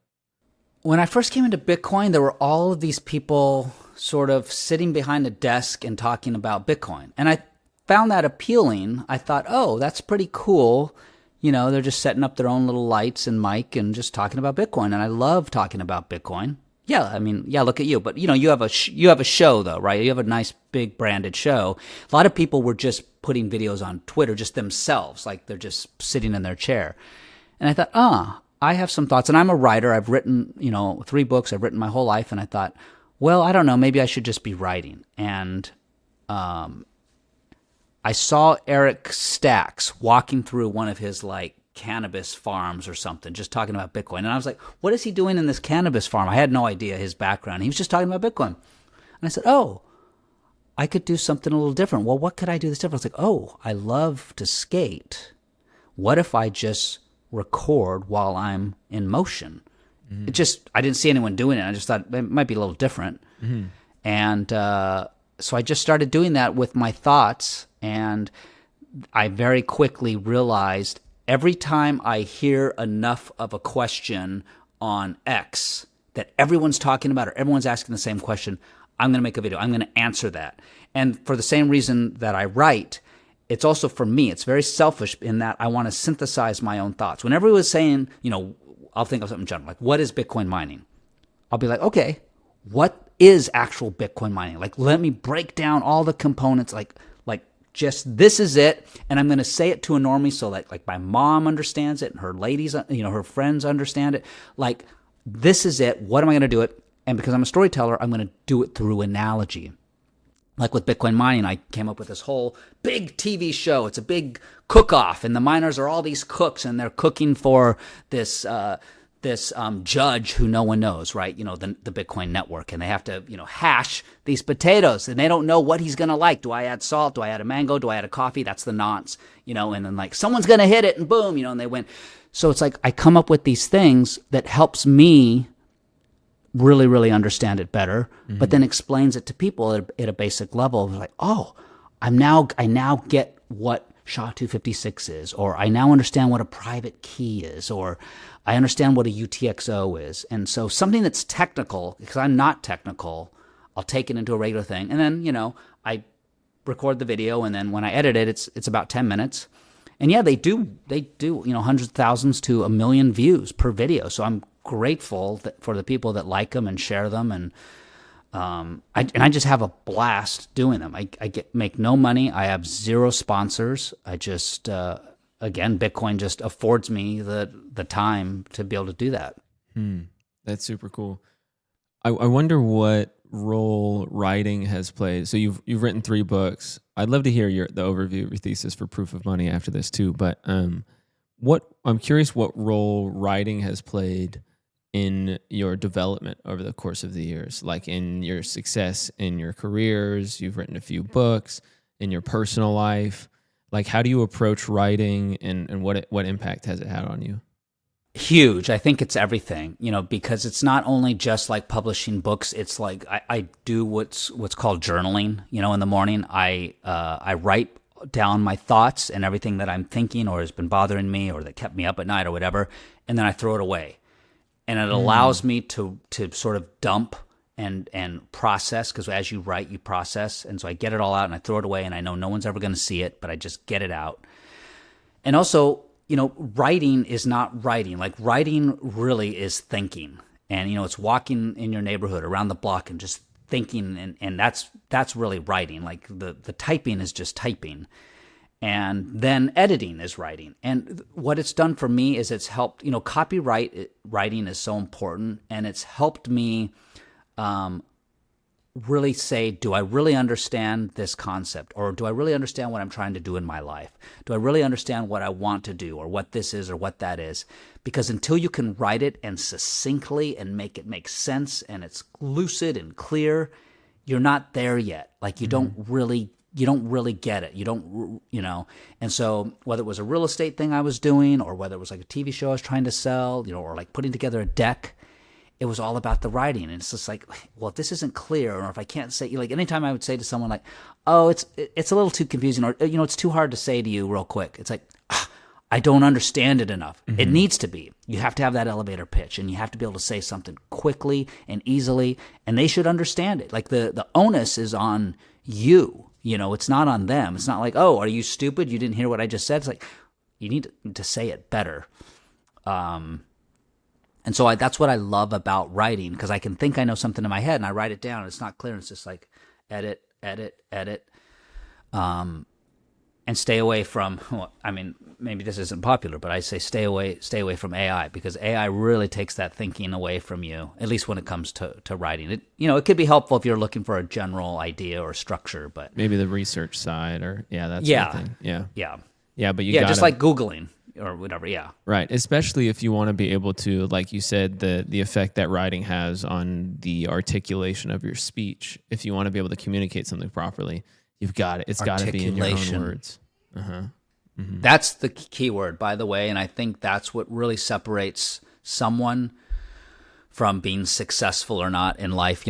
When I first came into Bitcoin, there were all of these people sort of sitting behind a desk and talking about Bitcoin. And I found that appealing. I thought, oh, that's pretty cool. You know, they're just setting up their own little lights and mic and just talking about Bitcoin. And I love talking about Bitcoin. Yeah, I mean, yeah, look at you. But, you know, you have a show, though, right? You have a nice, big branded show. A lot of people were just putting videos on Twitter just themselves, like they're just sitting in their chair. And I thought, I have some thoughts. And I'm a writer. I've written, you know, 3 books. I've written my whole life. And I thought, well, I don't know. Maybe I should just be writing. And I saw Eric Stacks walking through one of his, like, cannabis farms or something, just talking about Bitcoin. And I was like, what is he doing in this cannabis farm? I had no idea his background. He was just talking about Bitcoin. And I said, oh, I could do something a little different. Well, what could I do that's different? I was like, oh, I love to skate. What if I just record while I'm in motion? Mm-hmm. I didn't see anyone doing it. I just thought it might be a little different. Mm-hmm. And so I just started doing that with my thoughts. And I very quickly realized every time I hear enough of a question on X that everyone's talking about or everyone's asking the same question, I'm going to make a video. I'm going to answer that. And for the same reason that I write, it's also for me. It's very selfish in that I want to synthesize my own thoughts. Whenever everyone's saying, you know, I'll think of something general, like, what is Bitcoin mining? I'll be like, okay, what is actual Bitcoin mining? Like, let me break down all the components, like just this is it, and I'm going to say it to a normie so like my mom understands it and her ladies, you know, her friends understand it. Like, this is it. What am I going to do it? And because I'm a storyteller, I'm going to do it through analogy. Like with Bitcoin mining, I came up with this whole big TV show. It's a big cook-off, and the miners are all these cooks, and they're cooking for this judge who no one knows, right? You know, the Bitcoin network, and they have to, you know, hash these potatoes, and they don't know what he's going to like. Do I add salt? Do I add a mango? Do I add a coffee? That's the nonce, you know, and then like someone's going to hit it and boom, you know, and they win. So it's like I come up with these things that helps me really, really understand it better, but then explains it to people at a basic level. Like, oh, I now get what SHA-256 is, or I now understand what a private key is, or I understand what a UTXO is. And so something that's technical, because I'm not technical, I'll take it into a regular thing. And then, you know, I record the video, and then when I edit it, it's about 10 minutes. And yeah, they do, you know, hundreds of thousands to 1 million views per video. So I'm grateful for the people that like them and share them. And I just have a blast doing them. I make no money. I have 0 sponsors. I just, again, Bitcoin just affords me the time to be able to do that. That's super cool. I wonder what role writing has played. So you've written 3 books. I'd love to hear the overview of your thesis for Proof of Money after this too. But I'm curious what role writing has played in your development over the course of the years, like in your success in your careers. You've written a few books, in your personal life. Like, how do you approach writing, and what impact has it had on you? Huge. I think it's everything, because it's not only just like publishing books. It's like I do what's called journaling. In the morning, I write down my thoughts and everything that I'm thinking or has been bothering me or that kept me up at night or whatever, and then I throw it away. And it allows me to sort of dump and process, because as you write, you process. And so I get it all out and I throw it away, and I know no one's ever going to see it, but I just get it out. And also, writing is not writing. Like, writing really is thinking. And, it's walking in your neighborhood around the block and just thinking. And that's really writing. Like, the typing is just typing. And then editing is writing. And what it's done for me is it's helped, copyright writing is so important. And it's helped me really say, do I really understand this concept? Or do I really understand what I'm trying to do in my life? Do I really understand what I want to do, or what this is or what that is? Because until you can write it and succinctly and make it make sense and it's lucid and clear, you're not there yet. Like, you don't really get it. You don't, And so whether it was a real estate thing I was doing, or whether it was like a TV show I was trying to sell, or like putting together a deck, it was all about the writing. And it's just like, well, if this isn't clear, or if I can't say, like, anytime I would say to someone like, oh, it's a little too confusing, or, it's too hard to say to you real quick. It's like, I don't understand it enough. It needs to be. You have to have that elevator pitch, and you have to be able to say something quickly and easily, and they should understand it. Like, the onus is on you. It's not on them. It's not like, oh, are you stupid? You didn't hear what I just said? It's like, you need to say it better. And so that's what I love about writing, because I can think I know something in my head and I write it down and it's not clear. And it's just like edit. And stay away from, maybe this isn't popular, but I say stay away from AI, because AI really takes that thinking away from you, at least when it comes to writing. It could be helpful if you're looking for a general idea or structure, but maybe the research side, or that sort of thing. Yeah, but you just like Googling or whatever. Yeah, right. Especially if you want to be able to, like you said, the effect that writing has on the articulation of your speech. If you want to be able to communicate something properly, you've got it. It's got to be in your own words. That's the key word, by the way, and I think that's what really separates someone from being successful or not in life,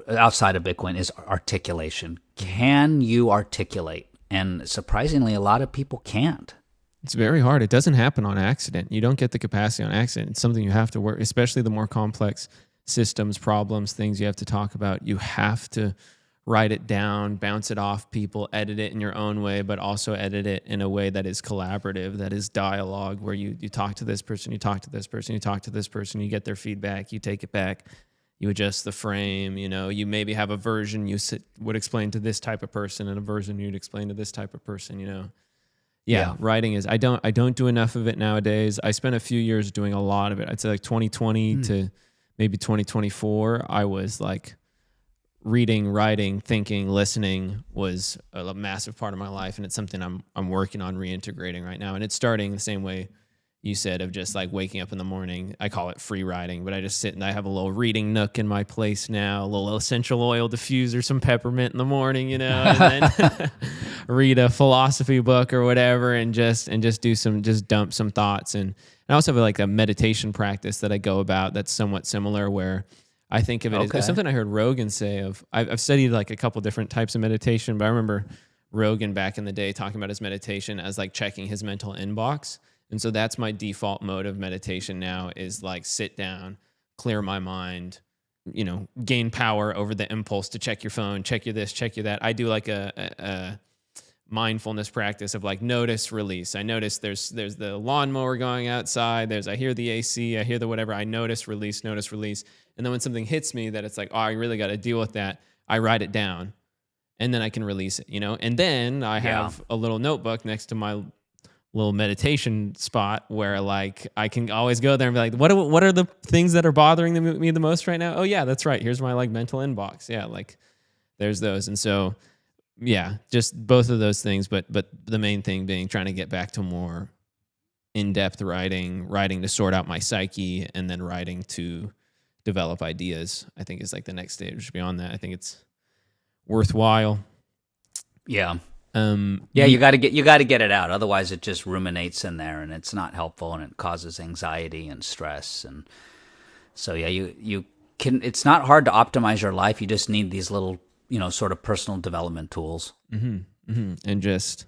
outside of Bitcoin, is articulation. Can you articulate? And surprisingly, a lot of people can't. It's very hard. It doesn't happen on accident. You don't get the capacity on accident. It's something you have to work, especially the more complex systems, problems, things you have to talk about. You have to write it down, bounce it off people, edit it in your own way, but also edit it in a way that is collaborative, that is dialogue, where you talk to this person, you talk to this person, you talk to this person, you get their feedback, you take it back, you adjust the frame, you maybe have a version would explain to this type of person and a version you'd explain to this type of person, Yeah, writing is, I don't do enough of it nowadays. I spent a few years doing a lot of it. I'd say like 2020 to maybe 2024, I was like, reading, writing, thinking, listening was a massive part of my life, and it's something I'm working on reintegrating right now. And it's starting the same way you said, of just like waking up in the morning. I call it free writing, but I just sit and I have a little reading nook in my place now, a little essential oil diffuser, some peppermint in the morning, and then read a philosophy book or whatever, and just dump some thoughts. And I also have like a meditation practice that I go about that's somewhat similar, where I think of it as something I heard Rogan say. I've studied like a couple different types of meditation, but I remember Rogan back in the day talking about his meditation as like checking his mental inbox. And so that's my default mode of meditation now, is like sit down, clear my mind, gain power over the impulse to check your phone, check your this, check your that. I do like a mindfulness practice of like notice, release. I notice there's the lawnmower going outside. I hear the AC, I hear the whatever. I notice, release. And then when something hits me that it's like, oh, I really got to deal with that, I write it down, and then I can release it, And then I have a little notebook next to my little meditation spot where like I can always go there and be like, what are the things that are bothering me the most right now? Oh yeah, that's right. Here's my like mental inbox. Yeah, like there's those. And so yeah, just both of those things, but the main thing being trying to get back to more in-depth writing to sort out my psyche, and then writing to develop ideas, I think is like the next stage beyond that. I think it's worthwhile. Yeah. You got to get it out. Otherwise it just ruminates in there and it's not helpful, and it causes anxiety and stress. And so, yeah, you can, it's not hard to optimize your life. You just need these little, sort of personal development tools. And just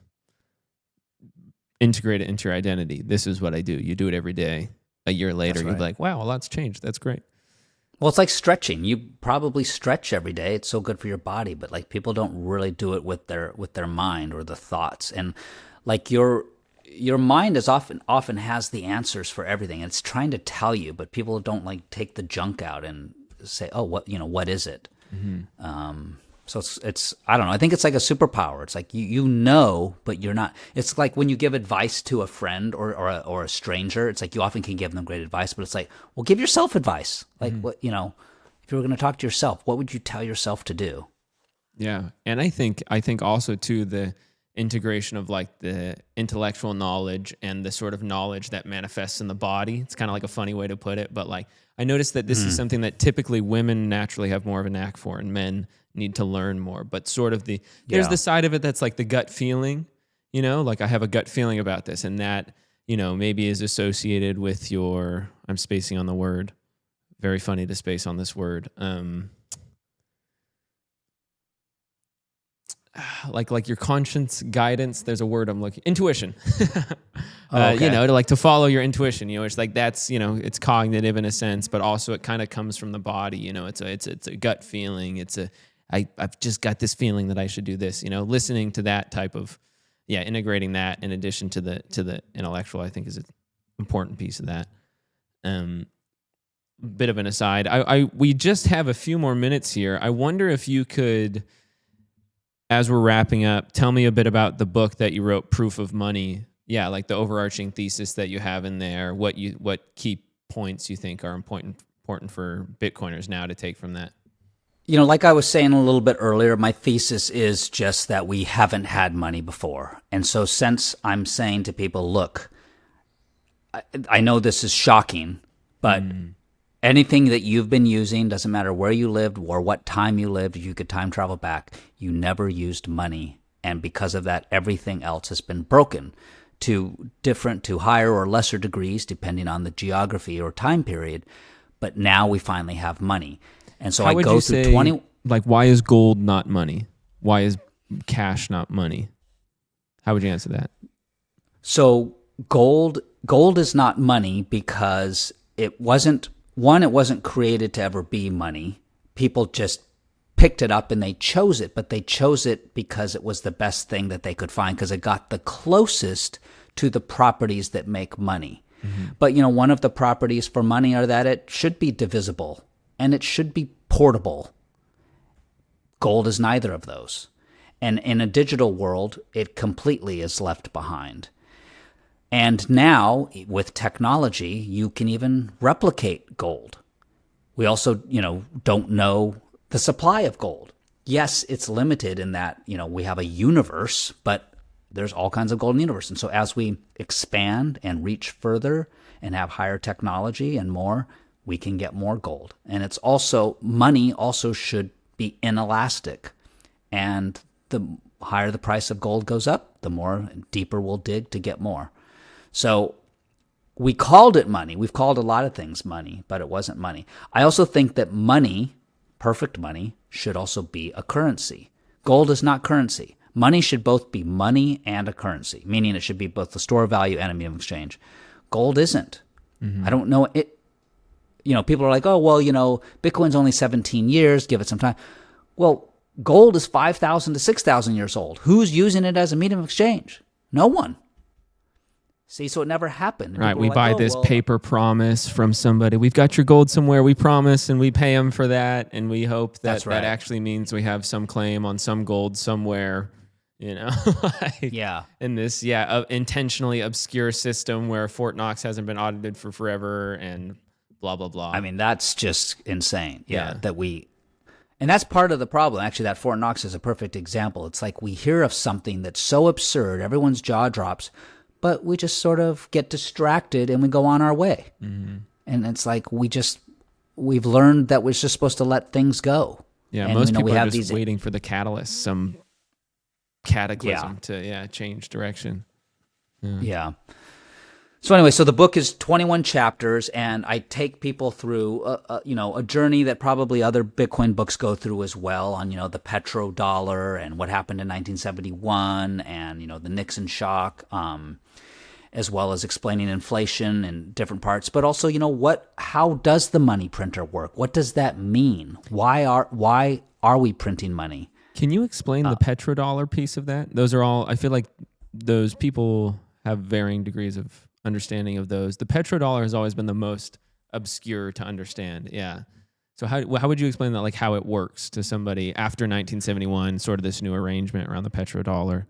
integrate it into your identity. This is what I do. You do it every day. A year later, you'll be like, wow, a lot's changed. That's great. Well, it's like stretching. You probably stretch every day. It's so good for your body, but like people don't really do it with their mind or the thoughts. And like your mind is often has the answers for everything. It's trying to tell you, but people don't like take the junk out and say, oh, what is it? So it's I don't know. I think it's like a superpower. It's like you know, but you're not. It's like when you give advice to a friend or a stranger. It's like you often can give them great advice, but it's like, well, give yourself advice. Like what if you were going to talk to yourself, what would you tell yourself to do? Yeah, and I think also too the integration of like the intellectual knowledge and the sort of knowledge that manifests in the body. It's kind of like a funny way to put it, but like I noticed that this is something that typically women naturally have more of a knack for, and men need to learn more. But sort of there's the side of it that's like the gut feeling, like I have a gut feeling about this, and that, maybe is associated with I'm spacing on the word. Very funny to space on this word. Like your conscience guidance. There's a word I'm looking. Intuition. To follow your intuition. It's like that's it's cognitive in a sense, but also it kind of comes from the body. It's a gut feeling. I've just got this feeling that I should do this. Listening to that type of integrating that in addition to the intellectual, I think is an important piece of that. Bit of an aside. We just have a few more minutes here. I wonder if you could, as we're wrapping up, tell me a bit about the book that you wrote, Proof of Money. Yeah, like the overarching thesis that you have in there. What key points you think are important for Bitcoiners now to take from that? Like I was saying a little bit earlier, my thesis is just that we haven't had money before. And so since I'm saying to people, look, I know this is shocking, but anything that you've been using, doesn't matter where you lived or what time you lived, if you could time travel back, you never used money. And because of that, everything else has been broken to higher or lesser degrees, depending on the geography or time period. But now we finally have money. And so I go through 20. Like, why is gold not money? Why is cash not money? How would you answer that? So gold is not money because it wasn't created to ever be money. People just picked it up and they chose it, but they chose it because it was the best thing that they could find, because it got the closest to the properties that make money. But one of the properties for money are that it should be divisible and it should be portable. Gold is neither of those. And in a digital world, it completely is left behind. And now, with technology, you can even replicate gold. We also, don't know the supply of gold. Yes, it's limited in that, we have a universe, but there's all kinds of gold in the universe. And so as we expand and reach further and have higher technology and more, we can get more gold. And it's also, money also should be inelastic. And the higher the price of gold goes up, the more deeper we'll dig to get more. So we called it money. We've called a lot of things money, but it wasn't money. I also think that money, perfect money, should also be a currency. Gold is not currency. Money should both be money and a currency, meaning it should be both a store of value and a medium of exchange. Gold isn't. I don't know it. People are like, oh, well, Bitcoin's only 17 years, give it some time. Well, gold is 5,000 to 6,000 years old. Who's using it as a medium of exchange? No one. See, so it never happened. Right, we buy this paper promise from somebody. We've got your gold somewhere, we promise, and we pay them for that, and we hope that that actually means we have some claim on some gold somewhere, you know, like, Yeah. in this, intentionally obscure system where Fort Knox hasn't been audited for forever and blah, blah, blah. I mean, that's just insane. Yeah. And that's part of the problem. Actually, that Fort Knox is a perfect example. It's like we hear of something that's so absurd, everyone's jaw drops, but we just sort of get distracted and we go on our way. Mm-hmm. And it's like we've learned that we're just supposed to let things go. Yeah, and, most people are just waiting for the catalyst, some cataclysm to change direction. Yeah. So anyway, so the book is 21 chapters, and I take people through a journey that probably other Bitcoin books go through as well on, the petrodollar and what happened in 1971 and, the Nixon shock, as well as explaining inflation in different parts. But also, how does the money printer work? What does that mean? Why are we printing money? Can you explain the petrodollar piece of that? Those are all, I feel like those people have varying degrees of understanding of those. The petrodollar has always been the most obscure to understand. Yeah. So how would you explain that, like how it works to somebody after 1971, sort of this new arrangement around the petrodollar?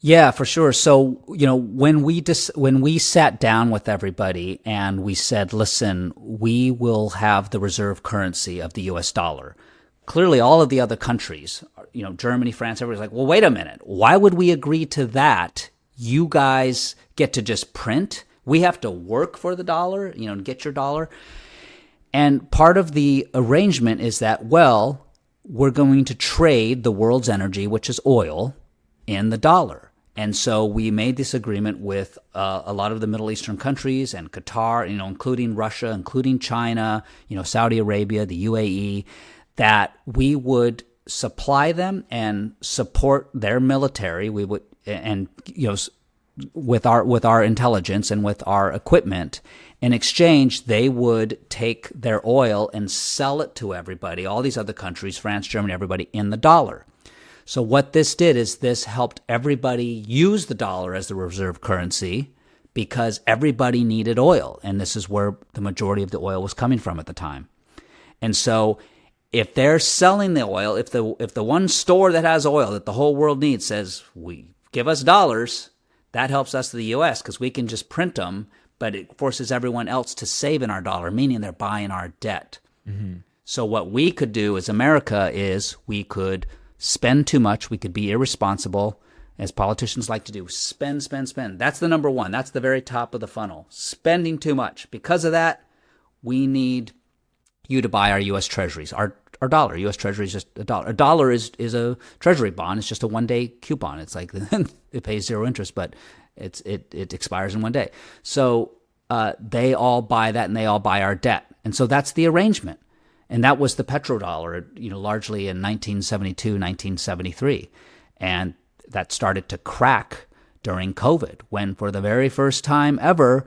Yeah, for sure. So, when we sat down with everybody and we said, listen, we will have the reserve currency of the US dollar. Clearly all of the other countries, Germany, France, everybody's like, well, wait a minute. Why would we agree to that? You guys get to just print. We have to work for the dollar, and get your dollar. And part of the arrangement is that, well, we're going to trade the world's energy, which is oil, in the dollar. And so we made this agreement with a lot of the Middle Eastern countries and Qatar, including Russia, including China, Saudi Arabia, the UAE, that we would supply them and support their military. We would, and with our intelligence and with our equipment. In exchange, they would take their oil and sell it to everybody, all these other countries, France, Germany, everybody, in the dollar. So what this did is this helped everybody use the dollar as the reserve currency because everybody needed oil, and this is where the majority of the oil was coming from at the time. And so if they're selling the oil, if the one store that has oil that the whole world needs says, we give us dollars, that helps us to the U.S. because we can just print them, but it forces everyone else to save in our dollar, meaning they're buying our debt. Mm-hmm. So what we could do as America is we could spend too much. We could be irresponsible, as politicians like to do. Spend, spend, spend. That's the number one. That's the very top of the funnel. Spending too much. Because of that, we need you to buy our U.S. treasuries, our dollar. U.S. Treasury is just a dollar. A dollar is a treasury bond. It's just a one-day coupon. It's like it pays zero interest, but it expires in 1 day. So they all buy that, and they all buy our debt. And so that's the arrangement. And that was the petrodollar, largely in 1972, 1973. And that started to crack during COVID, when for the very first time ever,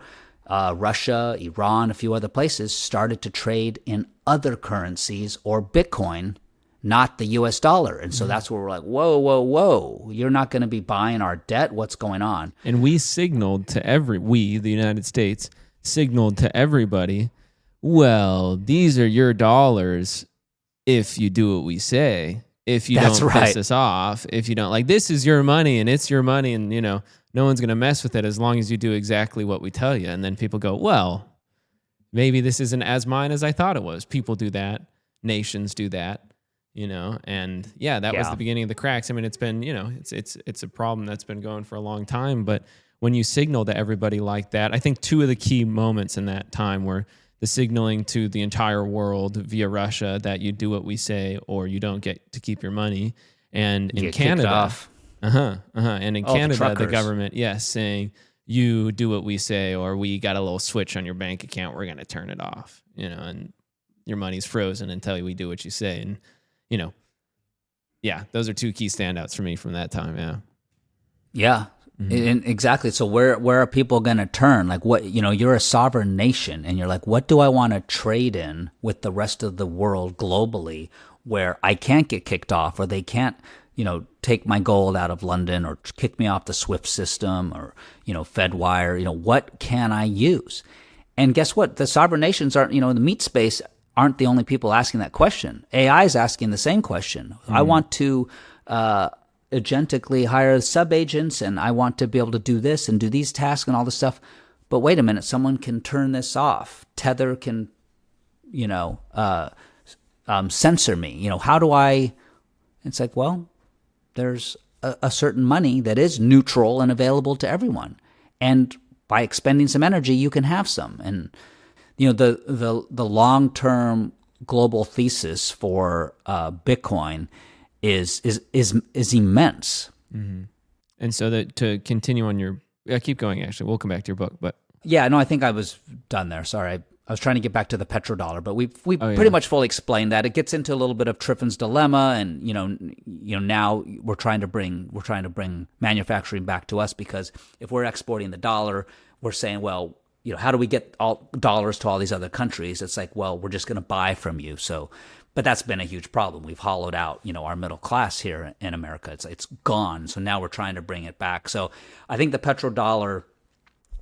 Russia, Iran, a few other places started to trade in other currencies or Bitcoin, not the US dollar. And so that's where we're like, whoa, whoa, whoa, you're not going to be buying our debt. What's going on? And we signaled to the United States, signaled to everybody, well, these are your dollars if you do what we say. If you don't piss us off, if you don't, this is your money and it's your money, and no one's going to mess with it as long as you do exactly what we tell you. And then people go, well, maybe this isn't as mine as I thought it was. People do that. Nations do that, and that was the beginning of the cracks. I mean, it's been, it's a problem that's been going for a long time. But when you signal to everybody like that, I think two of the key moments in that time were the signaling to the entire world via Russia that you do what we say or you don't get to keep your money. And in Canada, and in Canada, the government, saying you do what we say or we got a little switch on your bank account, we're going to turn it off, and your money's frozen until we do what you say. And, those are two key standouts for me from that time. Yeah. Yeah. Mm-hmm. Exactly. So where are people going to turn? Like what, you're a sovereign nation and you're like, what do I want to trade in with the rest of the world globally where I can't get kicked off or they can't, take my gold out of London or kick me off the SWIFT system or, FedWire, what can I use? And guess what? The sovereign nations aren't, in the meat space aren't the only people asking that question. AI is asking the same question. I want to, agentically hire sub-agents, and I want to be able to do this and do these tasks and all this stuff. But wait a minute, someone can turn this off. Tether can, censor me. How do I? It's like, well, there's a certain money that is neutral and available to everyone, and by expending some energy, you can have some. And the long-term global thesis for Bitcoin is immense. Mm-hmm. And so that to continue on your, keep going. Actually, we'll come back to your book, but yeah, no, I think I was done there. Sorry, I was trying to get back to the petrodollar, but we pretty much fully explained that. It gets into a little bit of Triffin's dilemma, and now we're trying to bring manufacturing back to us, because if we're exporting the dollar, we're saying, well, how do we get all dollars to all these other countries? It's like, well, we're just going to buy from you. So, but that's been a huge problem. We've hollowed out, our middle class here in America. It's gone. So now we're trying to bring it back. So I think the petrodollar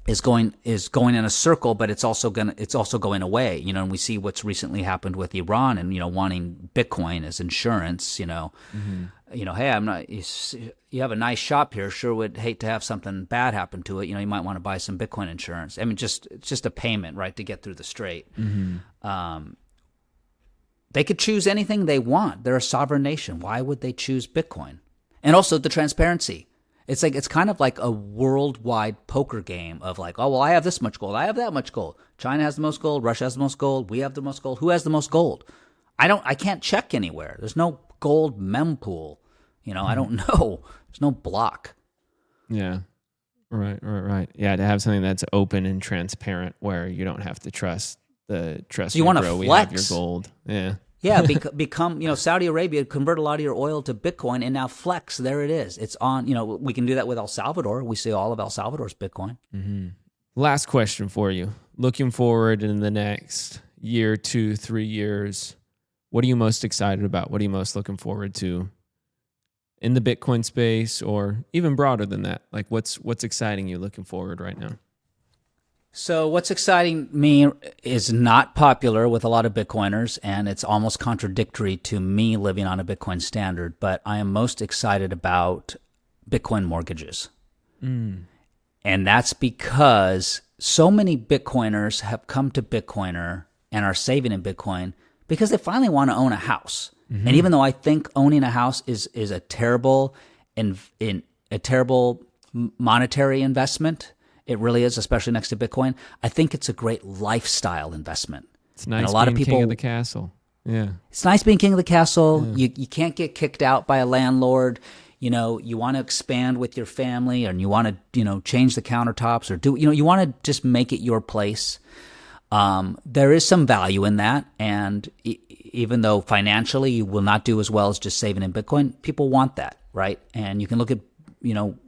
is going in a circle, but it's also going away. And we see what's recently happened with Iran and wanting Bitcoin as insurance. Hey, I'm not. You have a nice shop here. Sure, would hate to have something bad happen to it. You might want to buy some Bitcoin insurance. I mean, it's just a payment, right, to get through the strait. Mm-hmm. They could choose anything they want. They're a sovereign nation. Why would they choose Bitcoin? And also the transparency. It's kind of like a worldwide poker game of like, oh, well, I have this much gold. I have that much gold. China has the most gold. Russia has the most gold. We have the most gold. Who has the most gold? I can't check anywhere. There's no gold mempool. I don't know. There's no block. Yeah. Right. Yeah, to have something that's open and transparent where you don't have to trust so you want to flex. We have your gold. Yeah. Yeah, become, Saudi Arabia, convert a lot of your oil to Bitcoin, and now flex, there it is. It's on, we can do that with El Salvador. We see all of El Salvador's Bitcoin. Mm-hmm. Last question for you. Looking forward in the next year, 2, 3 years, what are you most excited about? What are you most looking forward to in the Bitcoin space, or even broader than that? Like what's exciting you looking forward right now? So what's exciting me is not popular with a lot of Bitcoiners, and it's almost contradictory to me living on a Bitcoin standard, but I am most excited about Bitcoin mortgages. And that's because so many Bitcoiners have come to Bitcoiner and are saving in Bitcoin because they finally want to own a house. Mm-hmm. And even though I think owning a house is a terrible monetary investment, it really is, especially next to Bitcoin, I think it's a great lifestyle investment. It's nice being king of the castle. Yeah. It's nice being king of the castle. Yeah. You can't get kicked out by a landlord. You want to expand with your family, and you want to, change the countertops, or you want to just make it your place. There is some value in that. And even though financially you will not do as well as just saving in Bitcoin, people want that, right? And you can look at,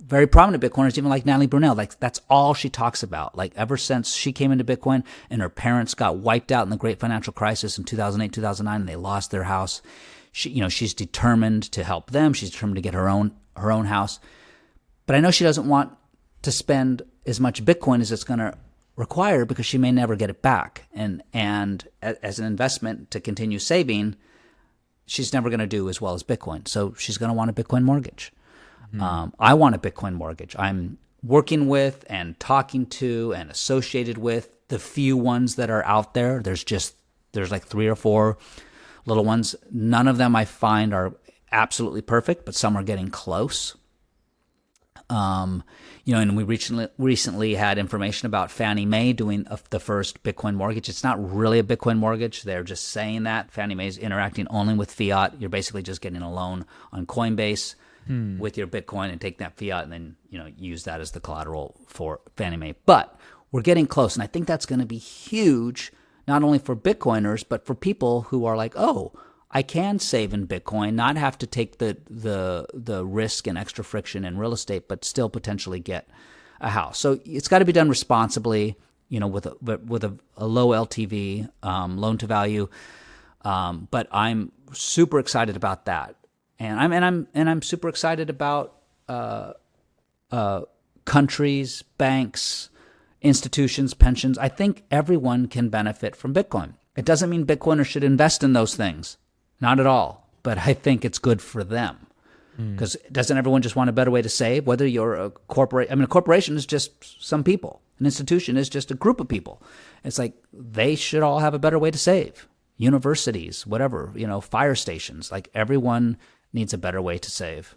very prominent Bitcoiners, even like Natalie Brunell, like that's all she talks about. Like ever since she came into Bitcoin and her parents got wiped out in the great financial crisis in 2008, 2009, and they lost their house. She's determined to help them. She's determined to get her own house. But I know she doesn't want to spend as much Bitcoin as it's going to require, because she may never get it back. And as an investment to continue saving, she's never going to do as well as Bitcoin. So she's going to want a Bitcoin mortgage. I want a Bitcoin mortgage. I'm working with and talking to and associated with the few ones that are out there. There's like 3 or 4 little ones. None of them I find are absolutely perfect, but some are getting close. And we recently had information about Fannie Mae doing the first Bitcoin mortgage. It's not really a Bitcoin mortgage. They're just saying that. Fannie Mae is interacting only with fiat. You're basically just getting a loan on Coinbase with your Bitcoin and take that fiat and then, use that as the collateral for Fannie Mae. But we're getting close. And I think that's going to be huge, not only for Bitcoiners, but for people who are like, oh, I can save in Bitcoin, not have to take the risk and extra friction in real estate, but still potentially get a house. So it's got to be done responsibly, with a low LTV, loan to value. But I'm super excited about that. And I'm super excited about countries, banks, institutions, pensions. I think everyone can benefit from Bitcoin. It doesn't mean Bitcoiners should invest in those things, not at all. But I think it's good for them. Because doesn't everyone just want a better way to save? Whether you're a corporate, I mean, a corporation is just some people. An institution is just a group of people. It's like they should all have a better way to save. Universities, whatever, fire stations, like everyone needs a better way to save.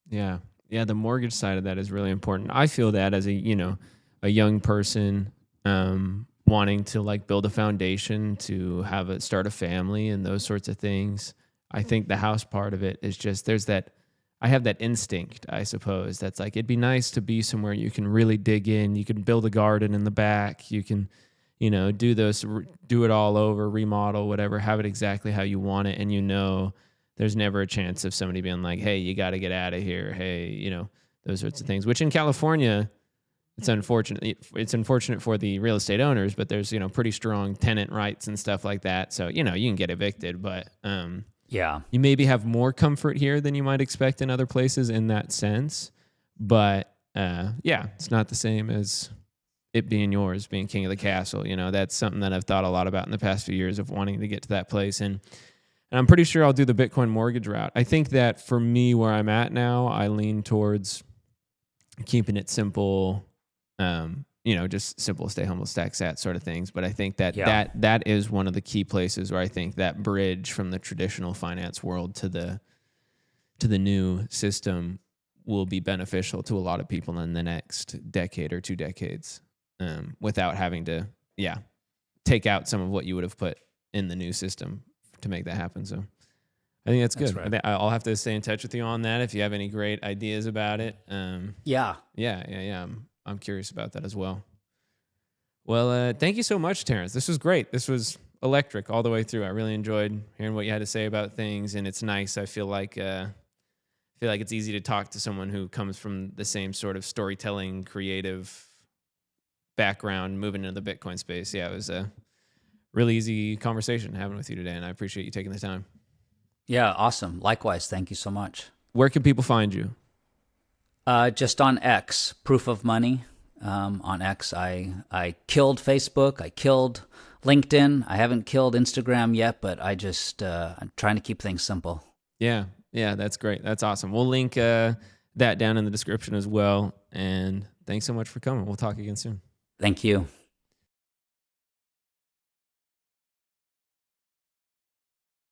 Yeah. Yeah. The mortgage side of that is really important. I feel that as a young person, wanting to like build a foundation to start a family and those sorts of things. I think the house part of it is just, I have that instinct, I suppose. That's like, it'd be nice to be somewhere you can really dig in. You can build a garden in the back. You can, do it all over, remodel, whatever, have it exactly how you want it. And there's never a chance of somebody being like, hey, you got to get out of here. Hey, those sorts of things, which in California, it's unfortunate. It's unfortunate for the real estate owners, but there's, pretty strong tenant rights and stuff like that. So, you can get evicted, but, yeah, you maybe have more comfort here than you might expect in other places in that sense. But, it's not the same as it being yours, being king of the castle. That's something that I've thought a lot about in the past few years of wanting to get to that place. And I'm pretty sure I'll do the Bitcoin mortgage route. I think that for me, where I'm at now, I lean towards keeping it simple, just simple, stay humble, stack sat sort of things. But I think that that is one of the key places where I think that bridge from the traditional finance world to the new system will be beneficial to a lot of people in the next decade or 2 decades, without having to, take out some of what you would have put in the new system to make that happen. So I think that's good. right. I'll have to stay in touch with you on that if you have any great ideas about it. Yeah. I'm curious about that as well. Well, thank you so much, Terrence. This was great. This was electric all the way through. I really enjoyed hearing what you had to say about things, and it's nice. I feel like it's easy to talk to someone who comes from the same sort of storytelling, creative background, moving into the Bitcoin space. Yeah, it was a really easy conversation having with you today, and I appreciate you taking the time. Yeah, awesome. Likewise, thank you so much. Where can people find you? Just on X, Proof of Money. On X, I killed Facebook. I killed LinkedIn. I haven't killed Instagram yet, but I'm trying to keep things simple. Yeah, that's great. That's awesome. We'll link that down in the description as well. And thanks so much for coming. We'll talk again soon. Thank you.